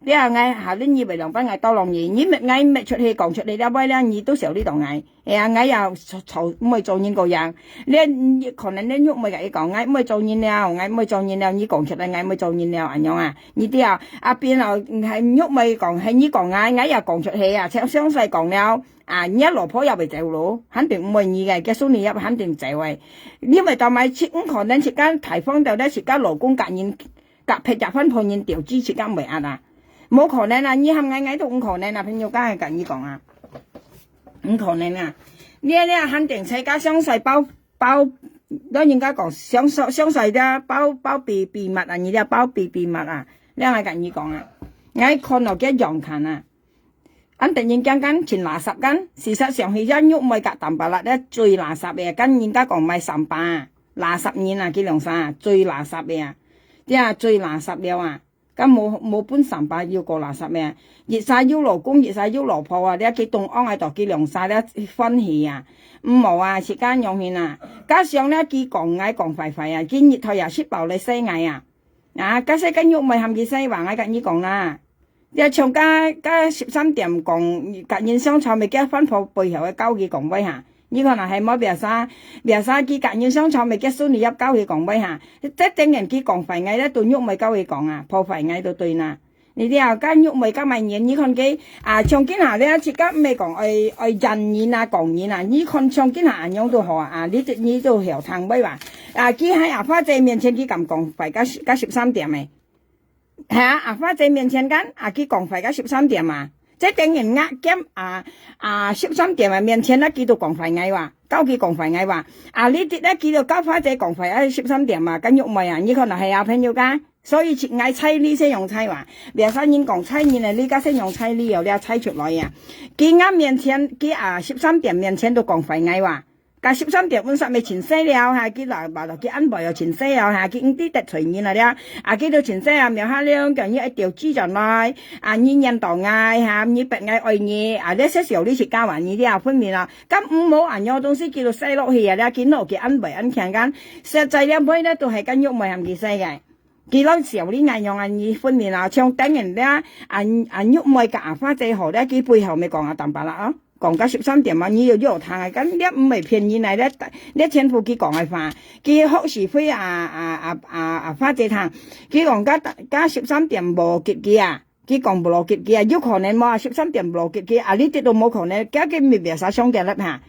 你話嗌下啲以為兩班嗌多浪嘢，你咪嗌咪出去講出嚟啦，喂咧，你都時候呢度嗌，嗌又嘈唔係做嘢個樣，你可能你喐咪嘅講嗌唔係做嘢了，嗌唔係做嘢了，你講出嚟嗌唔係做嘢了，咁樣啊？呢啲啊阿邊又係喐咪講，係你講嗌又講出去啊，相細講了你一羅婆又咪走咯，肯定唔會你嘅，嘅蘇你入肯定走嘅，因為當咪切可能切間提方度咧，切間勞工隔皮夾分判然調資切間未壓啊！冇可能啊！你係咪嗌到唔可能啊？朋友家係咁講啊，唔可能啊！呢肯定世界相細包，當然家講相細啫，包秘密啊！你啲包秘密啊！呢係咁講啊！嗌看落嘅樣近啊！肯定人間前垃圾間，事實上係一喐咪隔淡白啦咧，最垃圾嘅跟人家講咪3把垃圾年啊，幾兩三最垃圾嘅啊！啲最垃圾了啊！咁冇搬3把要過垃圾咩？熱晒腰勞工，熱晒腰勞婆啊！你一幾凍安喺度幾涼晒咧分氣啊！唔冇啊，時間用完啊！加上咧幾降矮降快啊！見熱頭又出爆你西矮啊！加西間喐咪含住西話嗌緊呢講啦！又長加13點講隔熱商場咪加分鋪背後嘅交易講威下。呢可能係冇別啥佢隔熱商場咪嘅蘇尼入交去講威下，即係整人佢講廢藝咧，對喐咪交去講啊，破廢藝都對啦。你啲又間喐咪加埋嘢，呢看佢長堅下咧，自家咪講愛人言啊講言啊，呢看長堅下樣都好啊，呢都後堂威話佢喺阿花仔面前佢咁講廢加13點咪，係阿花仔面前間佢講廢加13點啊。即係等人13點啊面前咧叫到講廢藝話，交佢講廢藝話，呢啲咧叫到交花仔講廢13點啊，跟喐咪啊，呢可能係朋友間，所以切嗌猜呢先用猜話，別生人講猜人啊，呢家先用猜呢又咧猜出來啊，佢啱面前佢13點面前都講廢藝話。加13點本身咪全西了嚇，佢來話落佢安排又全西了嚇，佢啲特隨意啦啲佢到全西啊，苗下兩樣嘢一條豬進來你印度嗌嚇，你白嗌愛你呢些時候呢食家還呢啲分面啦，咁唔好有東西叫做西落去啊，你見到佢安排安強間，實際兩杯咧都係跟喐咪含佢西嘅，佢攞時候呢樣樣你訓練啊，像等人咧喐妹嘅牙花姐號咧，佢背後咪講下淡白啦啊，講緊13點啊，你要喐攤啊，咁呢唔係騙你嚟咧，呢前夫佢講係話，佢學時飛花姐攤，佢講加13點無結嘅啊，佢講無結嘅啊，有可能冇13點無結嘅啊，呢啲都冇可能，加佢未必係相嘅啦嚇。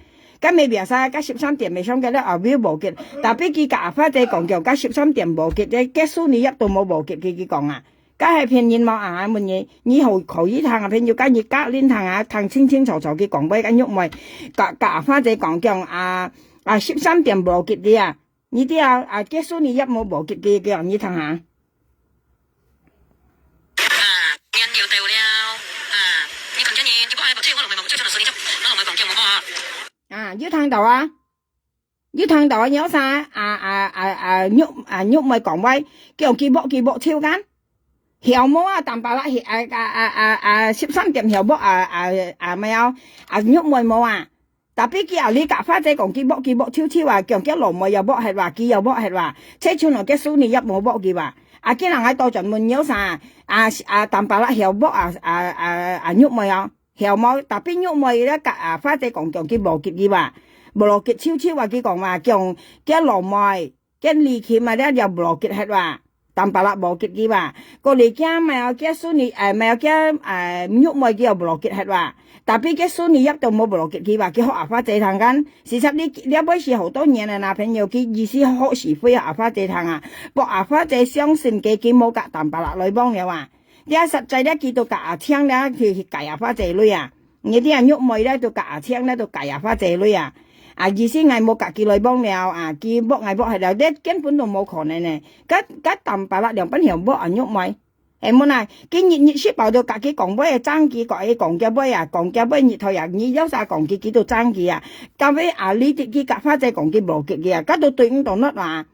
咁未必晒，加13點未相嘅咧，後邊無結，但係佢牙花姐講叫加13點無結嘅，加數你一度冇無結嘅佢講啊，加係騙人冇啊乜嘢，以後可以睇下騙要加熱加練睇下睇清清楚楚嘅講俾緊喐咪，牙花姐講叫13點無結嘅啊，呢啲加數你一冇無結嘅叫你睇下。人要掉了你講緊嘢，只不過係部車可能咪冇追出嚟水啫，可能咪講叫我啊。要聽到啊，有晒喐咪講威，叫記博超緊，條毛啊淡白啦，13點條毛咪有喐咪冇啊，但係叫你夾花仔講記博超啊，叫羅咪又博係話，記又博係話，車串落嘅數你一冇博嘅話，見人喺多陣門有晒淡白啦條博喐咪有。條毛特別喐咪咧，花姐講叫無結嘅話，無羅結超話佢講話叫羅咪，叫利鉗咪咧又無羅結係話，淡白啦無結嘅話，個利鉗咪有叫蘇尼咪有叫喐咪叫無羅結係話，特別叫蘇尼一度冇無羅結嘅話，佢學花姐談緊，事實呢一杯是好多年啦，男朋友佢意思學時飛花姐談啊，博花姐相信佢冇夾淡白啦女幫了啊。你實際咧見到夾青咧，佢夾牙花姐女啊！你啲人喐妹咧，到夾青咧，到夾牙花姐女啊！意思係冇夾佢女幫了佢搏係了，啲根本都冇可能呢。吉淡白啦，兩邊條搏喐妹，冇嗱，佢熱書包到夾佢講杯爭佢講嘅杯講嘅杯熱頭你有晒講佢到爭佢啊！交俾呢啲佢夾花姐講佢無結嘅加到對五度甩啊！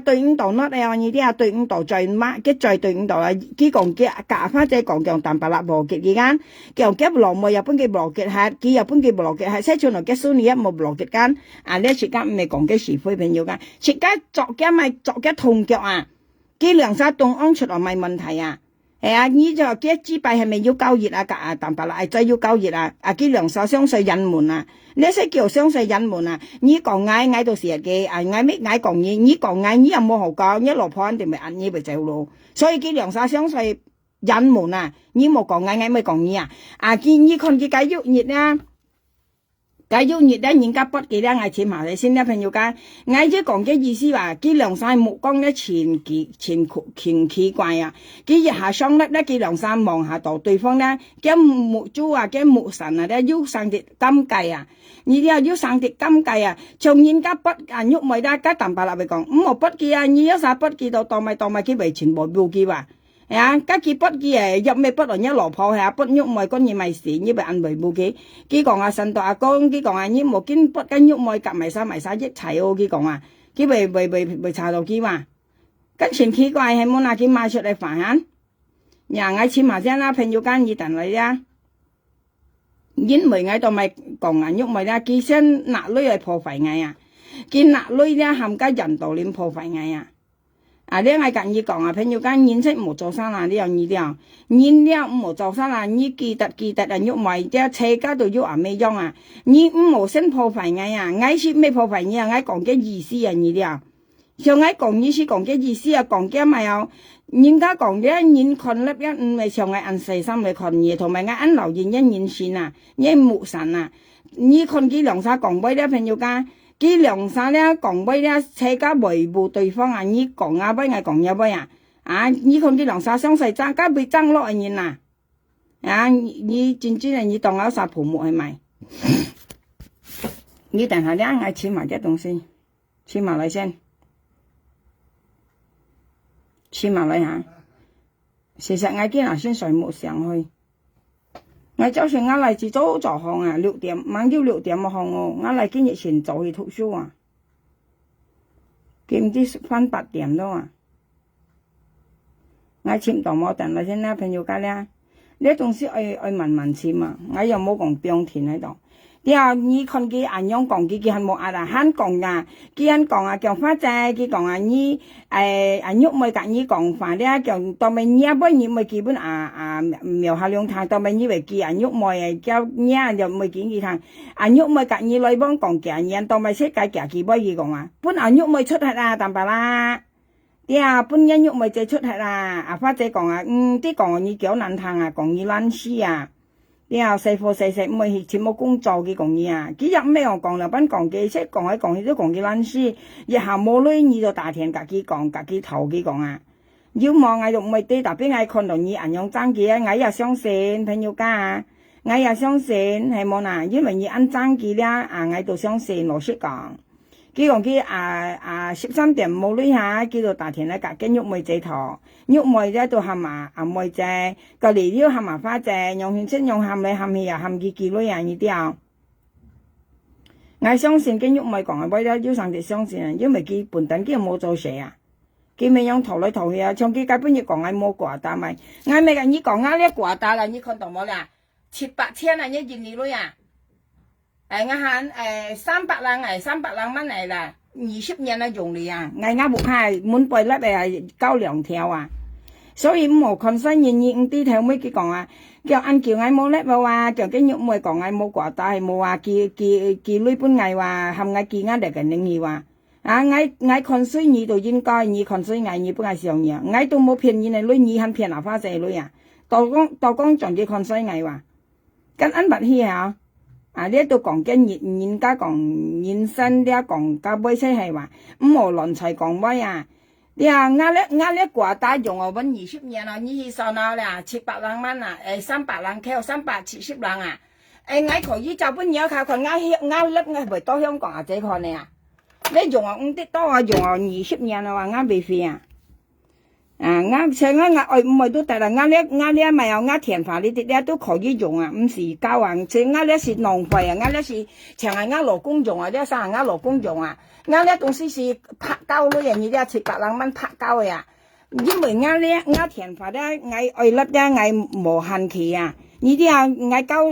對五度甩你啲對五度最乜？佢最對五度佢講嘅夾花姐講叫淡白啦無結嘅間，叫羅妹日本嘅無結係，佢日本嘅無結係，寫出嚟嘅數你一冇無結間，呢時間唔係講嘅是非朋友間，時間作嘅咪作嘅痛腳佢兩沙凍安出嚟咪問題呢就嘅支幣係咪要交熱夾淡白啦真要交熱佢兩沙相對隱瞞呢些叫相對隱瞞你講嗌到時日嘅嗌咩嗌講嘢，你講嗌你又冇好講，你落破肯定咪你咪走咯，所以佢兩沙相對隱瞞你冇講嗌咪講嘢見你看佢解鬱熱解鬱熱咧，人家不記得嗌錢埋你先啦，朋友間嗌即講嘅意思話，佢兩晒目光咧前奇怪佢一下雙粒咧，佢兩晒望下到對方咧，嘅木珠嘅木神咧要生啲金計你啲要生啲金計從人家不喐咪啦，加淡白啦咪講冇不記你有晒不記到當咪佢為全部標記家佢不記入咩不論一羅破不喐咪嗰嘢咪事，你咪按為冇記，佢講神道公，佢講你冇見不跟喐咪夾埋晒一齊佢講佢為查到佢話，跟前奇怪係冇拿佢賣出嚟煩嗌錢麻將啦，朋友間二等嚟因為嗌到咪講喐咪啦，佢先拿女嚟破壞佢拿女咧冚家人道臉破壞呢我建議講朋友間認識冇做生呢樣呢啲你呢冇做生你記得喐咪啲車家度喐未用你冇先破壞嗌是咩破壞嗌講嘅意思呢啲像嗌講意思講嘅意思講嘅咪有人家講嘅人看粒唔係像嗌按細心嚟看嘢，同埋嗌按留言人線你木神你看佢兩沙講俾啲朋友間。佢兩沙咧講俾咧車家維護對方你講俾嗌講嘢俾你看佢兩沙相勢爭家被爭落人你真正你當有啥泡沫係咪？你等下咧嗌切埋啲東西，切埋嚟先，切埋嚟事實嗌啲人先水木上去。我就算我嚟自早做行6點，晚朝6點行我嚟今日前早去讀書佢唔知返8點咯我簽到冇等啦先啦，朋友家咧，呢東西愛慢慢簽我又冇講標填喺度，啲啊，你看佢安樣講，佢係冇阿啦，肯講啊，佢肯講啊，叫花仔，佢講啊，你安喐咪甲你講法咧，叫當咪你不你咪基本苗下兩趟，當咪你為佢安喐咪叫你就咪見佢趟，安喐咪甲你來幫講嘅嘢，當咪識解嘅佢不佢講啊，本安喐咪出係啦，但白啦，啲啊，本安喐咪就出係啦，阿花仔講啊，啲講你叫難聽啊，講你懶死啊。啲啊，細貨細唔係全部工作嘅講嘢啊！幾日咩我講啦，班講嘅，即係講去都講嘅撚事，日下冇女你就大田自己講，自己頭嘅講啊！要望我就唔係對，特別我看到你人樣爭嘅，我也相信朋友家，我也相信係冇嗱，因為你按爭嘅咧，我就相信老實講。佢講佢13點冇女下，叫做大田咧，隔緊喐妹仔頭，喐妹仔都喊埋妹仔，個嚟了喊埋花仔，用勸聲用喊嚟喊去又喊佢幾女人呢啲啊！我相信跟喐妹講嘅，為咗要上就相信，因為佢本身佢冇做事啊，佢咪用頭來頭去啊，像佢根本就講我冇掛單咪，我咪跟你講我呢掛單啦，你看到冇啦？700千啊，一件女啊！我喊300lang300lang蚊嚟啦，20年啦用嚟啊！我冇開滿背粒係交2條啊，所以冇看新人啲睇咩佢講啊，叫我冇粒話，叫跟肉妹講我冇掛帶，冇話記女本藝話，含我記我嚟嘅領域話，我看衰你就應該，你看衰我你不係上嘢，我都冇騙你嘅女，你肯騙哪花仔女啊？道講仲要看衰我話，跟安白去啊！呢度講緊人家講人生啲講家妹先係話，無論齊講咩啊？你啊，我咧掛帶用我搵20年啦，你去上哪啦？700lang蚊啊，300lang扣370lang啊！我可以就本嘢靠佢，我粒我回到香港啊，仔看你啊！你用我啲多啊，用我20年啦，話我未飛啊！我上我唔係都得啦，我呢咪有我填法呢啲咧都可以用啊，唔是交啊，即我呢是浪費啊，我呢是長係我老公用啊，呢生係我老公用啊，我呢東西是拍膠咯，人哋呢700lang蚊拍膠呀，因為我填法咧，我愛粒咧我無限期啊，呢啲啊我交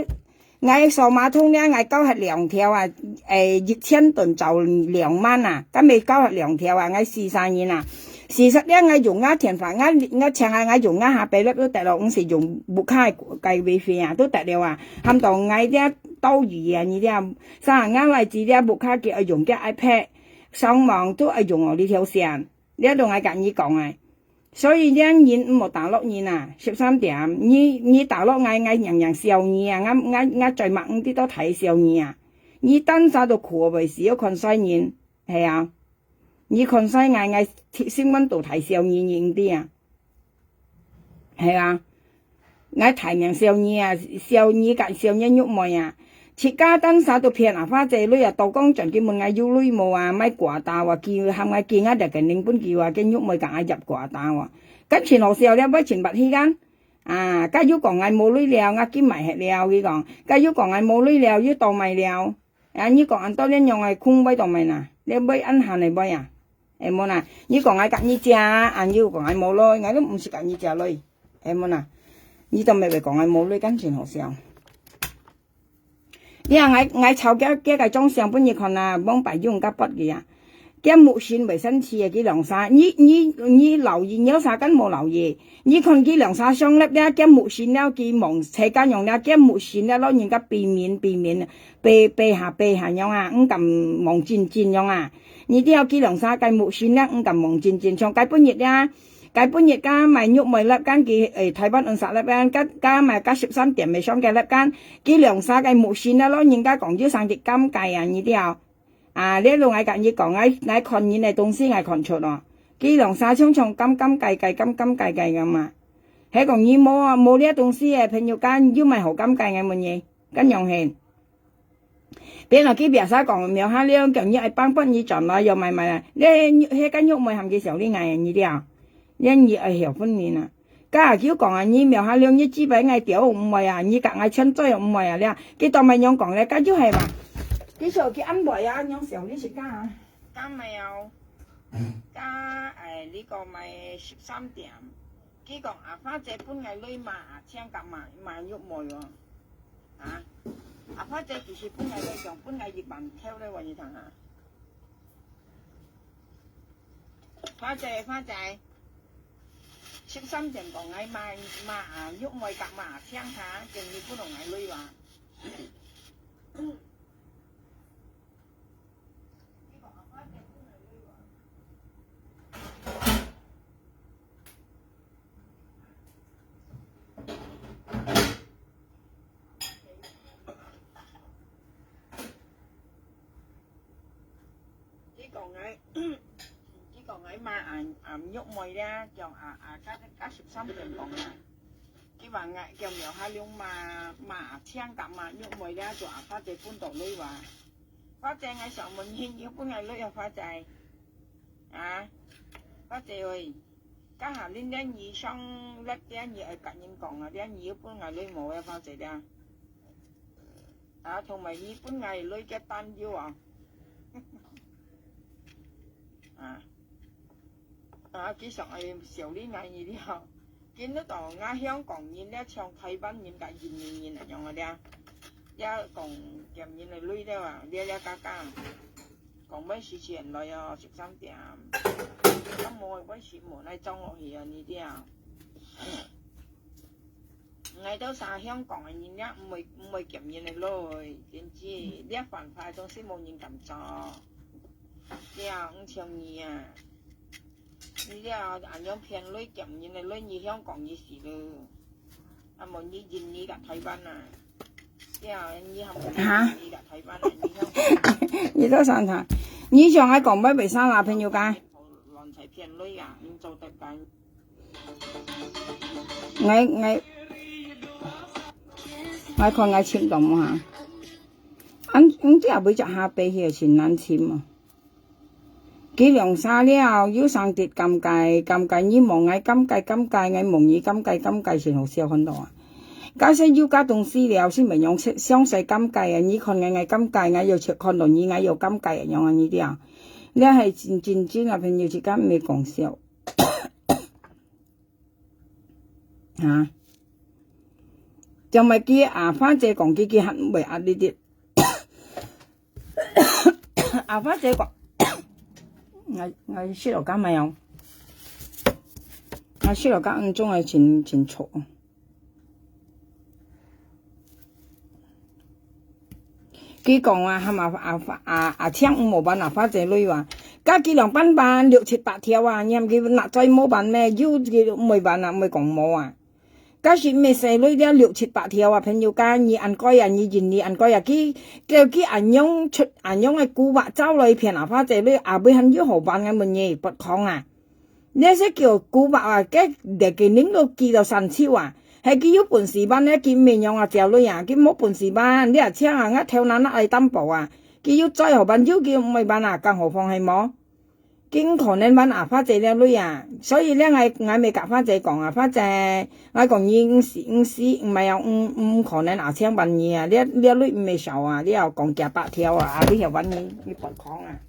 我數碼通咧我交係2條啊，1000噸就2萬啊，咁未交係2條啊，我43年啊。事實咧，我用填法，我請下我用下俾粒都得咯，時用木卡計會費啊，都得了啊。含到我啲多餘啊，呢啲啊，生我位置啲木卡叫用嘅 iPad 上網都係用我呢條線，呢度我跟你講啊。所以咧，人冇大陸人啊，13點，你大陸我人笑你啊，我最默啲都睇笑你啊，你單晒到苦為少看衰人，係啊。你看西我新聞度睇笑你啲啊，係啊，我提名笑你啊，笑你夾笑你喐妹啊，切家單晒到騙啊花仔女啊，道光盡佢問我要女冇啊，咪掛單話叫係咪見我哋嘅領本叫話跟喐妹夾我入掛單喎，咁前後時候咧咪前白期間啊，家要講我冇女了，我見埋係了佢講，家要講我冇女了，要當埋了，你講按多啲用係空位當埋嗱，你咪按下嚟咪啊？係冇啦，你講我夾你只，要講我冇咯，我都唔是夾你只女，係冇啦，你就咪會講我冇女跟前學上。你話我抄幾個裝上本嘢看啊，幫白用夾筆嘅啊，幾木線衛生紙啊，幾兩沙，你留意有啥根冇留意，你看幾兩沙雙粒咧，幾木線咧，幾忙車間用咧，幾木線咧，攞人家避免避下樣啊，咁忙戰樣啊。你啲有幾兩沙計木線咧，咁忙戰像計半日啊，計半日加埋喐埋粒間嘅睇翻50粒間，加埋加13點未上嘅粒間，幾兩沙計木線咧，攞人家講咗上隻金計啊，呢啲啊呢度我夾你講我看見嘅東西我看出咯，幾兩沙從金計咁啊，喺講你冇呢啲東西嘅朋友間要咪好金計嘅乜嘢，跟樣係。別人佢別晒講苗下了，叫你係幫幫你賺啦，又咪啦，你喺間喐咪含嘅時候你嗌人呢啲啊，因而係後婚年啊，家下叫講啊，你苗下了你資本嗌屌唔係啊，你夾嗌親追唔係啊，你啊，佢當咪樣講咧，家要係話，佢就佢安排啊，樣時候你食家啊，加咪有，加呢個咪13點，佢講啊花姐搬嗌女嘛，請夾埋喐咪喎，啊。阿花姐其實本嚟咧用本嚟葉文挑咧話你睇下。花姐，識心情講嗌嘛喐外夾嘛聽下，仲要不同嗌女話。chỉ còn ấy mà nhúc mồi ra chọn các sụp xong rồi còn cái bà ngại kèm nhiều hai luôn mà chiang tạm mà nhúc mồi ra chọn phát chạy phun tổ lưới và phát chạy ngay sợ mình hình như có ngày lưới phát chạy phát chạy ơi các hạt linh đen nhị xong lát đen nhị ở cạnh những còn là đen nhị có ngày lưới mồi phát chạy ra thôi mày nhị có ngày lưới cái tan vô cái sợi xỉu đi ngày gì đi học cái nó tỏ nga香港nhìn đấy trong Thái Văn nhìn cả nhìn ở trong này đây ya còn kèm nhìn này lui đây à đây ca còn mấy sự chuyện rồi sụp xong tiền nó mua mấy sự mua này trong họ hiện như thế à ngày đó sang香港nhìn nhá mười kèm nhìn này rồi đến chi đĩa phản phái trong sĩ môn nhìn cảm cho đĩa ông chồng nhỉ你这按样偏女减人的女你香港你是了，冇你印尼个台湾啊，这你係冇印尼個台灣啊，你香港。你都上台，你上喺講咩俾生男朋友㗎？亂齊偏女啊，唔做得緊。我看我簽到冇嚇，我這會隻下背起前難簽啊。幾兩沙了，要上跌咁計，你望嗌咁計，嗌望你咁計先好笑看到啊！假使要加東西了，先咪用詳細咁計啊！你看嗌咁計，嗌又切看到你嗌又咁計樣啊！呢啲啊，你係真啊朋友之間未講笑嚇，就咪叫花姐講幾很為呢啲，花姐講。我雪落間咪有，我雪落間中係前錯。佢講啊，係咪聽冇辦法仔女話，加幾兩班6、7、8條啊，你係佢嗱再冇辦咩？要佢冇辦啊，冇講冇啊。假使咩細女啲6、7、8條啊，朋友間你按該啊，你認你按該啊，佢按樣出按樣嘅古惑走來騙啊，花仔女啊，俾人要好辦嘅乜嘢不抗啊？呢些叫古惑啊，佢哋佢拎到記到神超啊，係佢有本事班咧，佢咩樣啊條女啊，佢冇本事班，你啊請啊一條男嚟擔保啊，佢要再好辦要佢唔係辦啊，更何況係冇。經可能揾花姐靚女啊，所以咧我咪夾花姐講啊，花姐我講你唔係有唔可能請揾你啊，呢女唔係少啊，你又講夾8條啊，你又揾你不講啊。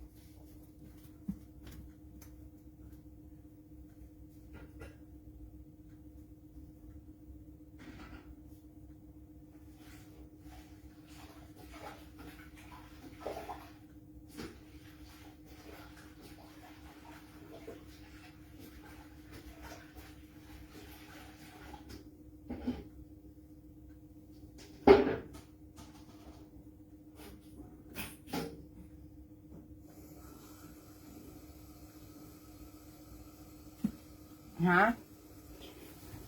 嚇！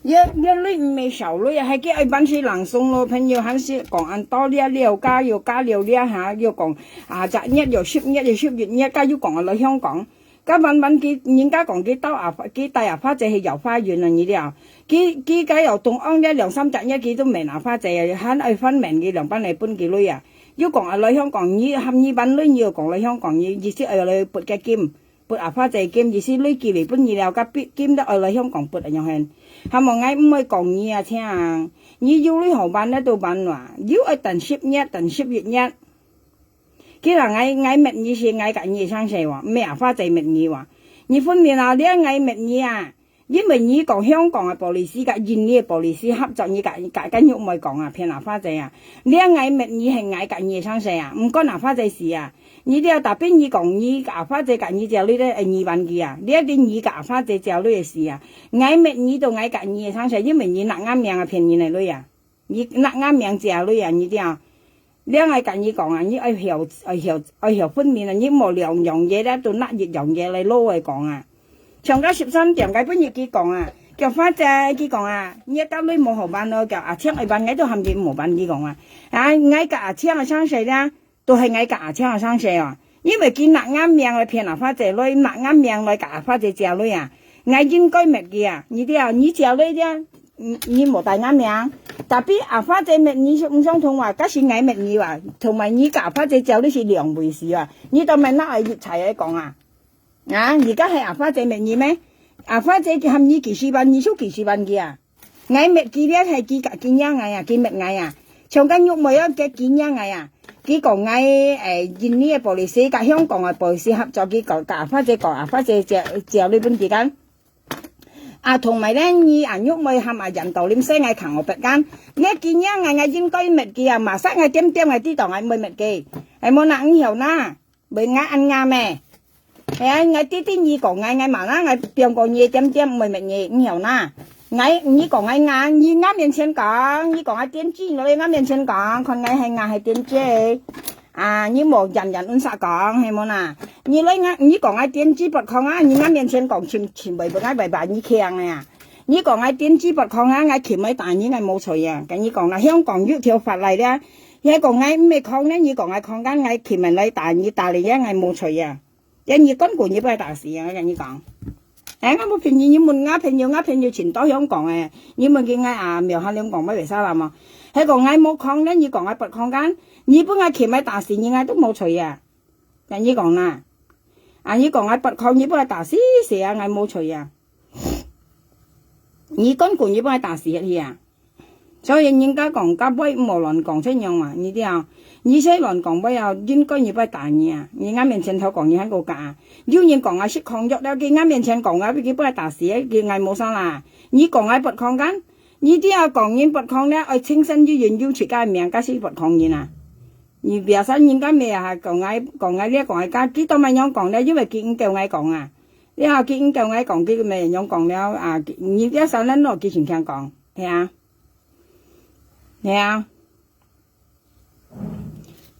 一女唔係少女啊，係叫愛辦事人送咯，朋友還是講按多啲了加了嚇，要講擇日又10日又10月加要講嚟香港，加揾佢人家講佢兜佢帶花姐去遊花園啊呢啲啊，佢家又東安2、3日佢都未拿花姐啊，肯愛分明嘅兩班嚟搬幾女啊，要講嚟香港你冚呢班女要講嚟香港你意思愛嚟撥嘅金。撥花姐kiếm gì xí lấy kỳ嚟bún gì nào cả kiếm đó ở lại香港撥ở nhau hen, hàm một ngày mới còn gì à thế à, như du lịch hồ ban đó tôi ban mà, du ở tận 10 月nhất, cái là ngày mệt gì xí ngày cả gì sang sài wa, mẹ花姐mệt gì wa, như phân miền nào đấy ngày mệt gì à, 因為你講香港嘅police甲印尼嘅police合作，你甲緊喐咪講啊，騙拿花仔啊！你嗌咪你係嗌緊嘢生死啊，唔關拿花仔事啊！你啲特別你講你拿花仔緊你就呢啲2萬幾啊！你一啲你拿花仔就呢嘅事啊！嗌咪你就嗌緊嘢生死，因為你拿啱命啊騙你嚟女啊！你拿啱命就女啊！你啲啊！你嗌緊你講啊！你愛曉分辨啊！你冇兩樣嘢咧，都拿一樣嘢嚟撈嚟講啊！長到13點，佢本日佢講啊，叫花仔佢講啊，你家女冇好辦咯，叫阿青去辦，我都含住冇辦佢講啊，我家阿青嘅生死咧，都係我家阿青嘅生死啊，因為佢拿啱命嚟騙阿花仔女，拿啱命嚟夾阿花仔隻女啊，我應該滅佢啊，你啲啊，你隻女啫，你冇帶啱命，特別阿花仔滅你唔相同話，嗰時我滅你話，同埋你夾花仔隻女是兩回事啊，你都咪拿嚟一齊嚟講啊。而家係阿花仔滅你咩？阿花仔佢含你幾十萬，你數幾十萬嘅啊？我滅佢咧係佢夾見樣嗌啊，佢滅嗌啊，長間喐冇一嘅見樣嗌啊，佢講嗌印尼嘅police甲香港嘅police合作，佢講阿花仔講阿花仔借呢本時間。同埋咧，你喐冇含人道點西嗌行我別間，你見樣嗌應該滅佢啊，馬上嗌點啲檔嗌冇滅佢，係冇能曉啦，未嗌ăn nga咩？係啊，我啲嘢講我嘛啦，我邊個嘢點唔係乜嘢唔曉啦。你講我你啱面前講，你講我點知你啱面前講，佢係係點知你冇人按實講係冇啦。你講我點知不抗啊？你啱面前講全部我白你強啊！你講我點知不抗啊？我鉗喺大你我冇錯啊！咁你講啦，香港有條法例咧，你講我咩抗咧？你講我抗緊我鉗喺大你大你我冇錯啊！人哋根本就不係大事啊！我跟你講，我冇騙你們騙要錢到香港誒，你們叫我苗下兩講乜為啥啦嘛？係講我冇抗咧，你講我不抗間，你本我鉗喺大事，我都冇錯啊！跟你講啦，你講我不抗，你本我大事啊，我冇錯啊！你根本就不係大事去啊！所以人家講家威無論講出樣嘛，你啲啊，你雖然講威啊，應該要不係大嘢啊，你啱面前頭講嘢喺個價，有人講啊識抗約了，佢啱面前講啊，佢不係大事，佢嗌冇生啦，你講啊不抗緊，你啲啊講人不抗咧，愛清新醫院要出街命，家先不抗人啊，你別生人家咩啊講呢講係家，幾多萬樣講咧，因為佢叫我講啊，你話佢叫我講幾個咩樣講了你啲生咧攞幾錢聽講，係啊。係啊，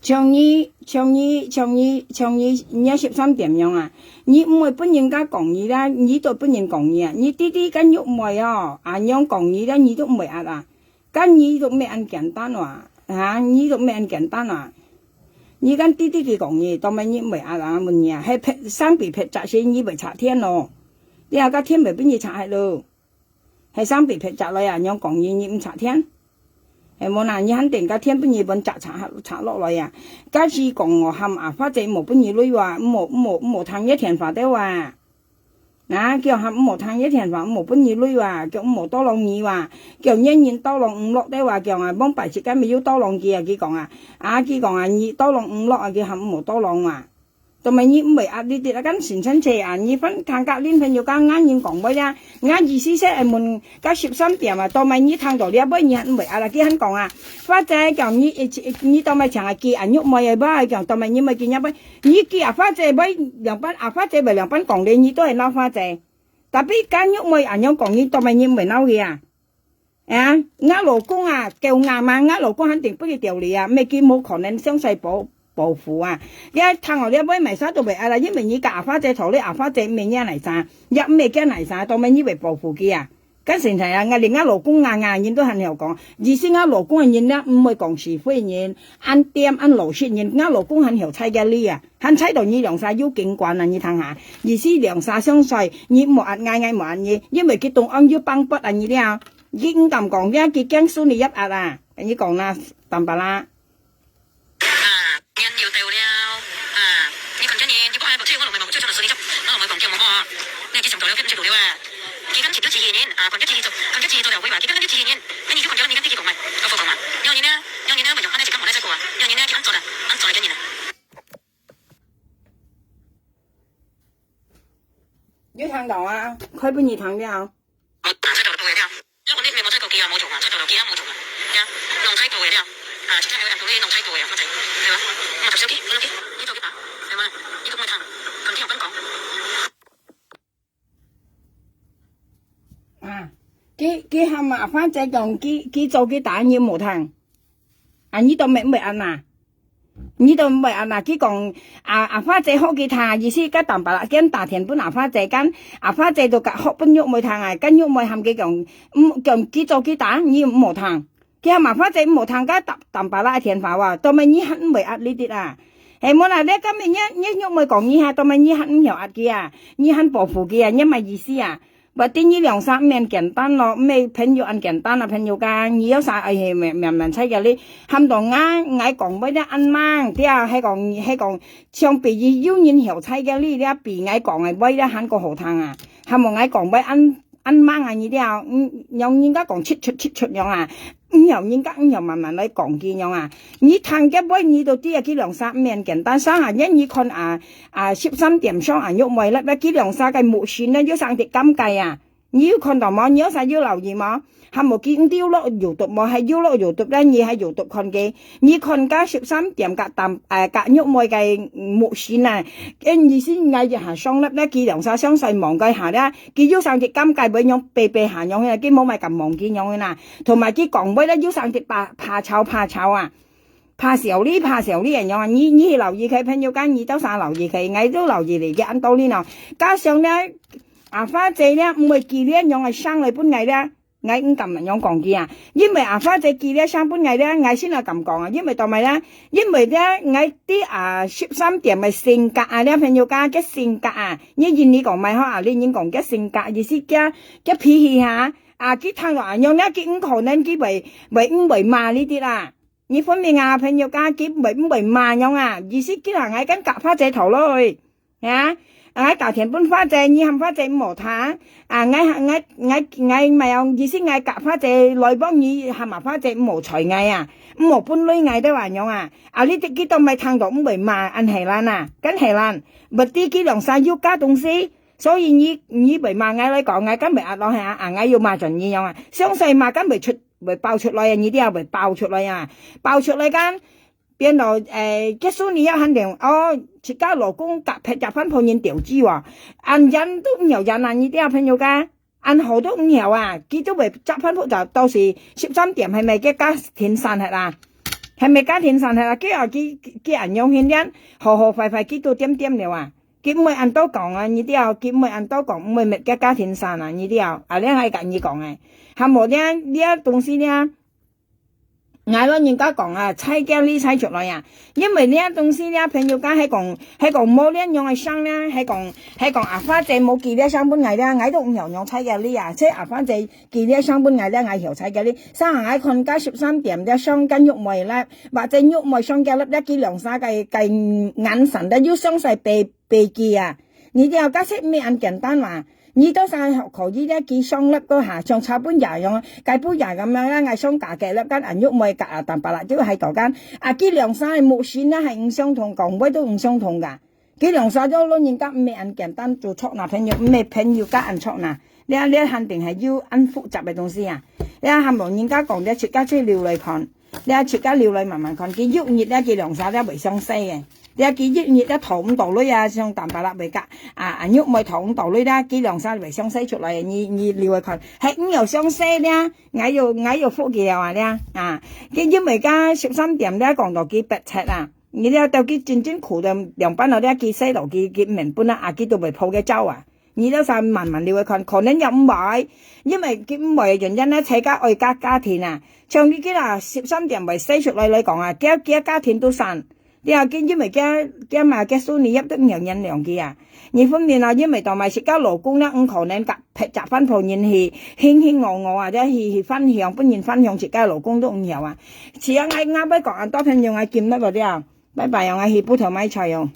像你13點樣啊？你唔會本人家講你啦，你都本人講你啊！你啲跟喐唔係哦，樣講你啦，你都唔係啊！跟你都咩咁簡單話你都咩咁簡單話？你跟啲嘅講嘢，當咪你唔係問嘢啊？係生被劈砸先，你咪拆天咯，你下家天咪俾你拆係咯，係生被劈砸嚟啊！樣講嘢你唔拆天？係冇啦，你肯定家天本嘢本摘拆落來啊！假使講我含阿花仔冇本嘢女話，冇談一天法的話，叫含冇談一天法冇本嘢女話，叫冇多浪二話，叫人多浪5落的話，叫幫白切間咪要多浪幾佢講佢講你多浪5落叫含冇多浪話。同埋你唔係你哋間前親戚你分看隔鄰朋友間啱人講乜呀？意思係問家13點同埋你聽到你乜嘢唔係啦？佢肯講花仔講你同埋成日記喐冇嘢吧？講同埋你咪記一筆，你記花仔咪兩班花仔咪兩班講你都係撈花仔，特別間喐冇樣講你同埋你唔係撈嘅老公叫嘛，老公肯定不會掉你咩叫冇可能相細報復一睇我呢一杯咪晒到未啦，因為你夾花仔頭呢花仔咩嘢嚟晒，一咩嘅嚟晒，當咪以為報復嘅跟成齊我連老公人都肯有講，而是老公嘅人咧唔會講是非人，按點按老實人，老公肯有猜嘅呢肯猜到你兩晒要警慣你睇下，而是兩晒相衰，你冇嗌冇嘢，因為佢動安要幫不你啲已經咁講嘅，佢驚輸你一你講啦，淡白啦。要聽到啊，佢俾你聽了。我行出道路報嘅了，因為我啲咩冇出過機啊，冇做啊，出道路機啊冇做啊，呀，弄出過嘅了，即刻有人到呢弄出過嘅，我哋係嘛，我做手機，揾到機，呢度幾把，係嘛，呢度咪談，同聽人講。佢係麻煩仔講，佢做佢打要冇聽，呢度咪按啊？呢度咪按啊？佢講花仔學佢聽，意思跟淡白啦，跟大田本花仔跟花仔度學本喐冇聽啊，跟喐冇喊佢講，講佢做佢打，你冇聽，佢係麻煩仔冇聽，跟淡白啦田話話，到咪你肯咪壓呢啲啊？係冇啦，你今日一喐冇講你下，到咪你肯唔有壓佢啊？你肯保護佢啊？因為意思啊？或者呢兩三面簡單咯，咩朋友按簡單啊，朋友間你有啥係明猜嘅你喊到啱講俾啲按มั่啲啊，係講相比於有人曉猜嘅呢啲比嗌講係俾啲喊個好聽啊，係冇嗌講俾按มั่啊呢啲啊，用人家講切出樣啊，由人家由慢慢嚟講嘅樣啊，你聽嘅俾你到啲啊，幾兩三面簡單生啊，因你看13點上喐咪啦，幾兩三嘅木線咧，要上啲金計啊，你要看到冇？你有啥要留意冇？係冇見丟落搖讀冇？係搖落搖讀咧，你係搖讀看嘅，你看加13點隔喐咪嘅木線啊，跟意思嗌就行上粒咧，幾兩三相細望計下咧，幾要上啲金計俾樣避下樣嘅，幾冇咪咁望見樣嘅啦，同埋幾講俾咧要上啲怕醜啊！怕時候呢人樣啊，你留意佢朋友間，你都晒留意佢，我都留意嚟嘅，按到呢度，加上咧花仔咧唔會記呢一樣係生嚟本藝咧，我唔咁樣講嘅啊，因為花仔記呢生本藝咧，我先係咁講啊，因為同埋咧，因為咧我啲13點嘅性格啊，咧朋友間嘅性格啊，你講咪好啊，你講嘅性格意思嘅脾氣下佢聽落樣咧，佢唔可能佢為罵呢啲啦。你分明朋友家幾唔慢樣啊？意思佢係嗌緊夾花仔頭咯，嗌大田搬花仔，你喊花仔唔好睇嗌咪有意思嗌夾花仔來幫你喊埋花仔唔好才嗌啊，唔好搬女嗌都話樣啊！呢啲幾多咪聽到唔會慢，按係爛啊，跟係爛，咪啲幾兩晒要加東西，所以你為慢嗌嚟講嗌跟咪壓落去嗌要慢盡呢樣啊，相細慢跟咪爆出來啊！呢啲啊會爆出來啊！爆出來間邊度結束你一肯定自家老公夾翻破人調資喎，按人都唔有人啊！呢啲啊朋友家按好都唔有啊！佢都會執翻鋪就到時13點係咪嘅家庭散係啦？係咪家庭散係啦？佢人用現啲和快佢都點了啊！佢唔會按多講啊！呢啲啊佢唔會按多講，唔會嘅家庭散啊！呢啲啊呢係咁意講嘅。係冇呢東西呢，嗌咯人家講猜驚呢猜出來啊！因為呢東西呢，朋友家係講冇呢樣係生呢，係講花仔冇記呢生本藝呢，嗌都唔有樣猜嘅呢啊！即係花仔記呢生本藝呢，嗌條猜嘅呢，生嗌看加13點呢，雙根肉梅呢，或者肉梅雙嘅粒一幾兩三計眼神呢，要雙細被記啊！你哋又加識咩咁簡單話？你都晒學可以咧，幾雙粒嗰下像插本牙樣，計本牙咁樣啦，嗌雙架嘅粒間人喐咪夾蛋白啦，都喺度間幾兩晒木線咧係唔相同，講位都唔相同噶，幾兩晒都攞人家咩咁簡單做錯嗱朋友咩朋友加人錯嗱，你肯定係要按複雜嘅東西啊，你係冇人家講嘅出家即料嚟看，你出家料嚟慢慢看，幾喐熱咧幾兩晒咧為相西嘅。你幾億熱一頭五道女啊，像蛋白啦為格喐咪頭五道女啦，幾兩三為相西出嚟，你料佢係五又相西咧，矮又福嘅又話咧因為家13點咧講到幾百尺啊，你咧到幾真苦到兩班落咧幾細路幾明半啦，幾度為鋪嘅州啊，你都晒慢慢料佢可能有唔買，因為幾唔買嘅原因咧，齊家愛家庭啊，像呢幾13點為西出嚟嚟講幾家庭都散。你又見因為驚嘛嘅蘇你入得唔有人量嘅啊！你分辨因為同埋食家勞工咧，唔可能劈雜翻鋪人去輕我或者去分享，本然分享食家勞工都唔有啊！遲下嗌啱俾講多朋友嗌見得嗰啲啊，拜拜又嗌去煲頭米菜用。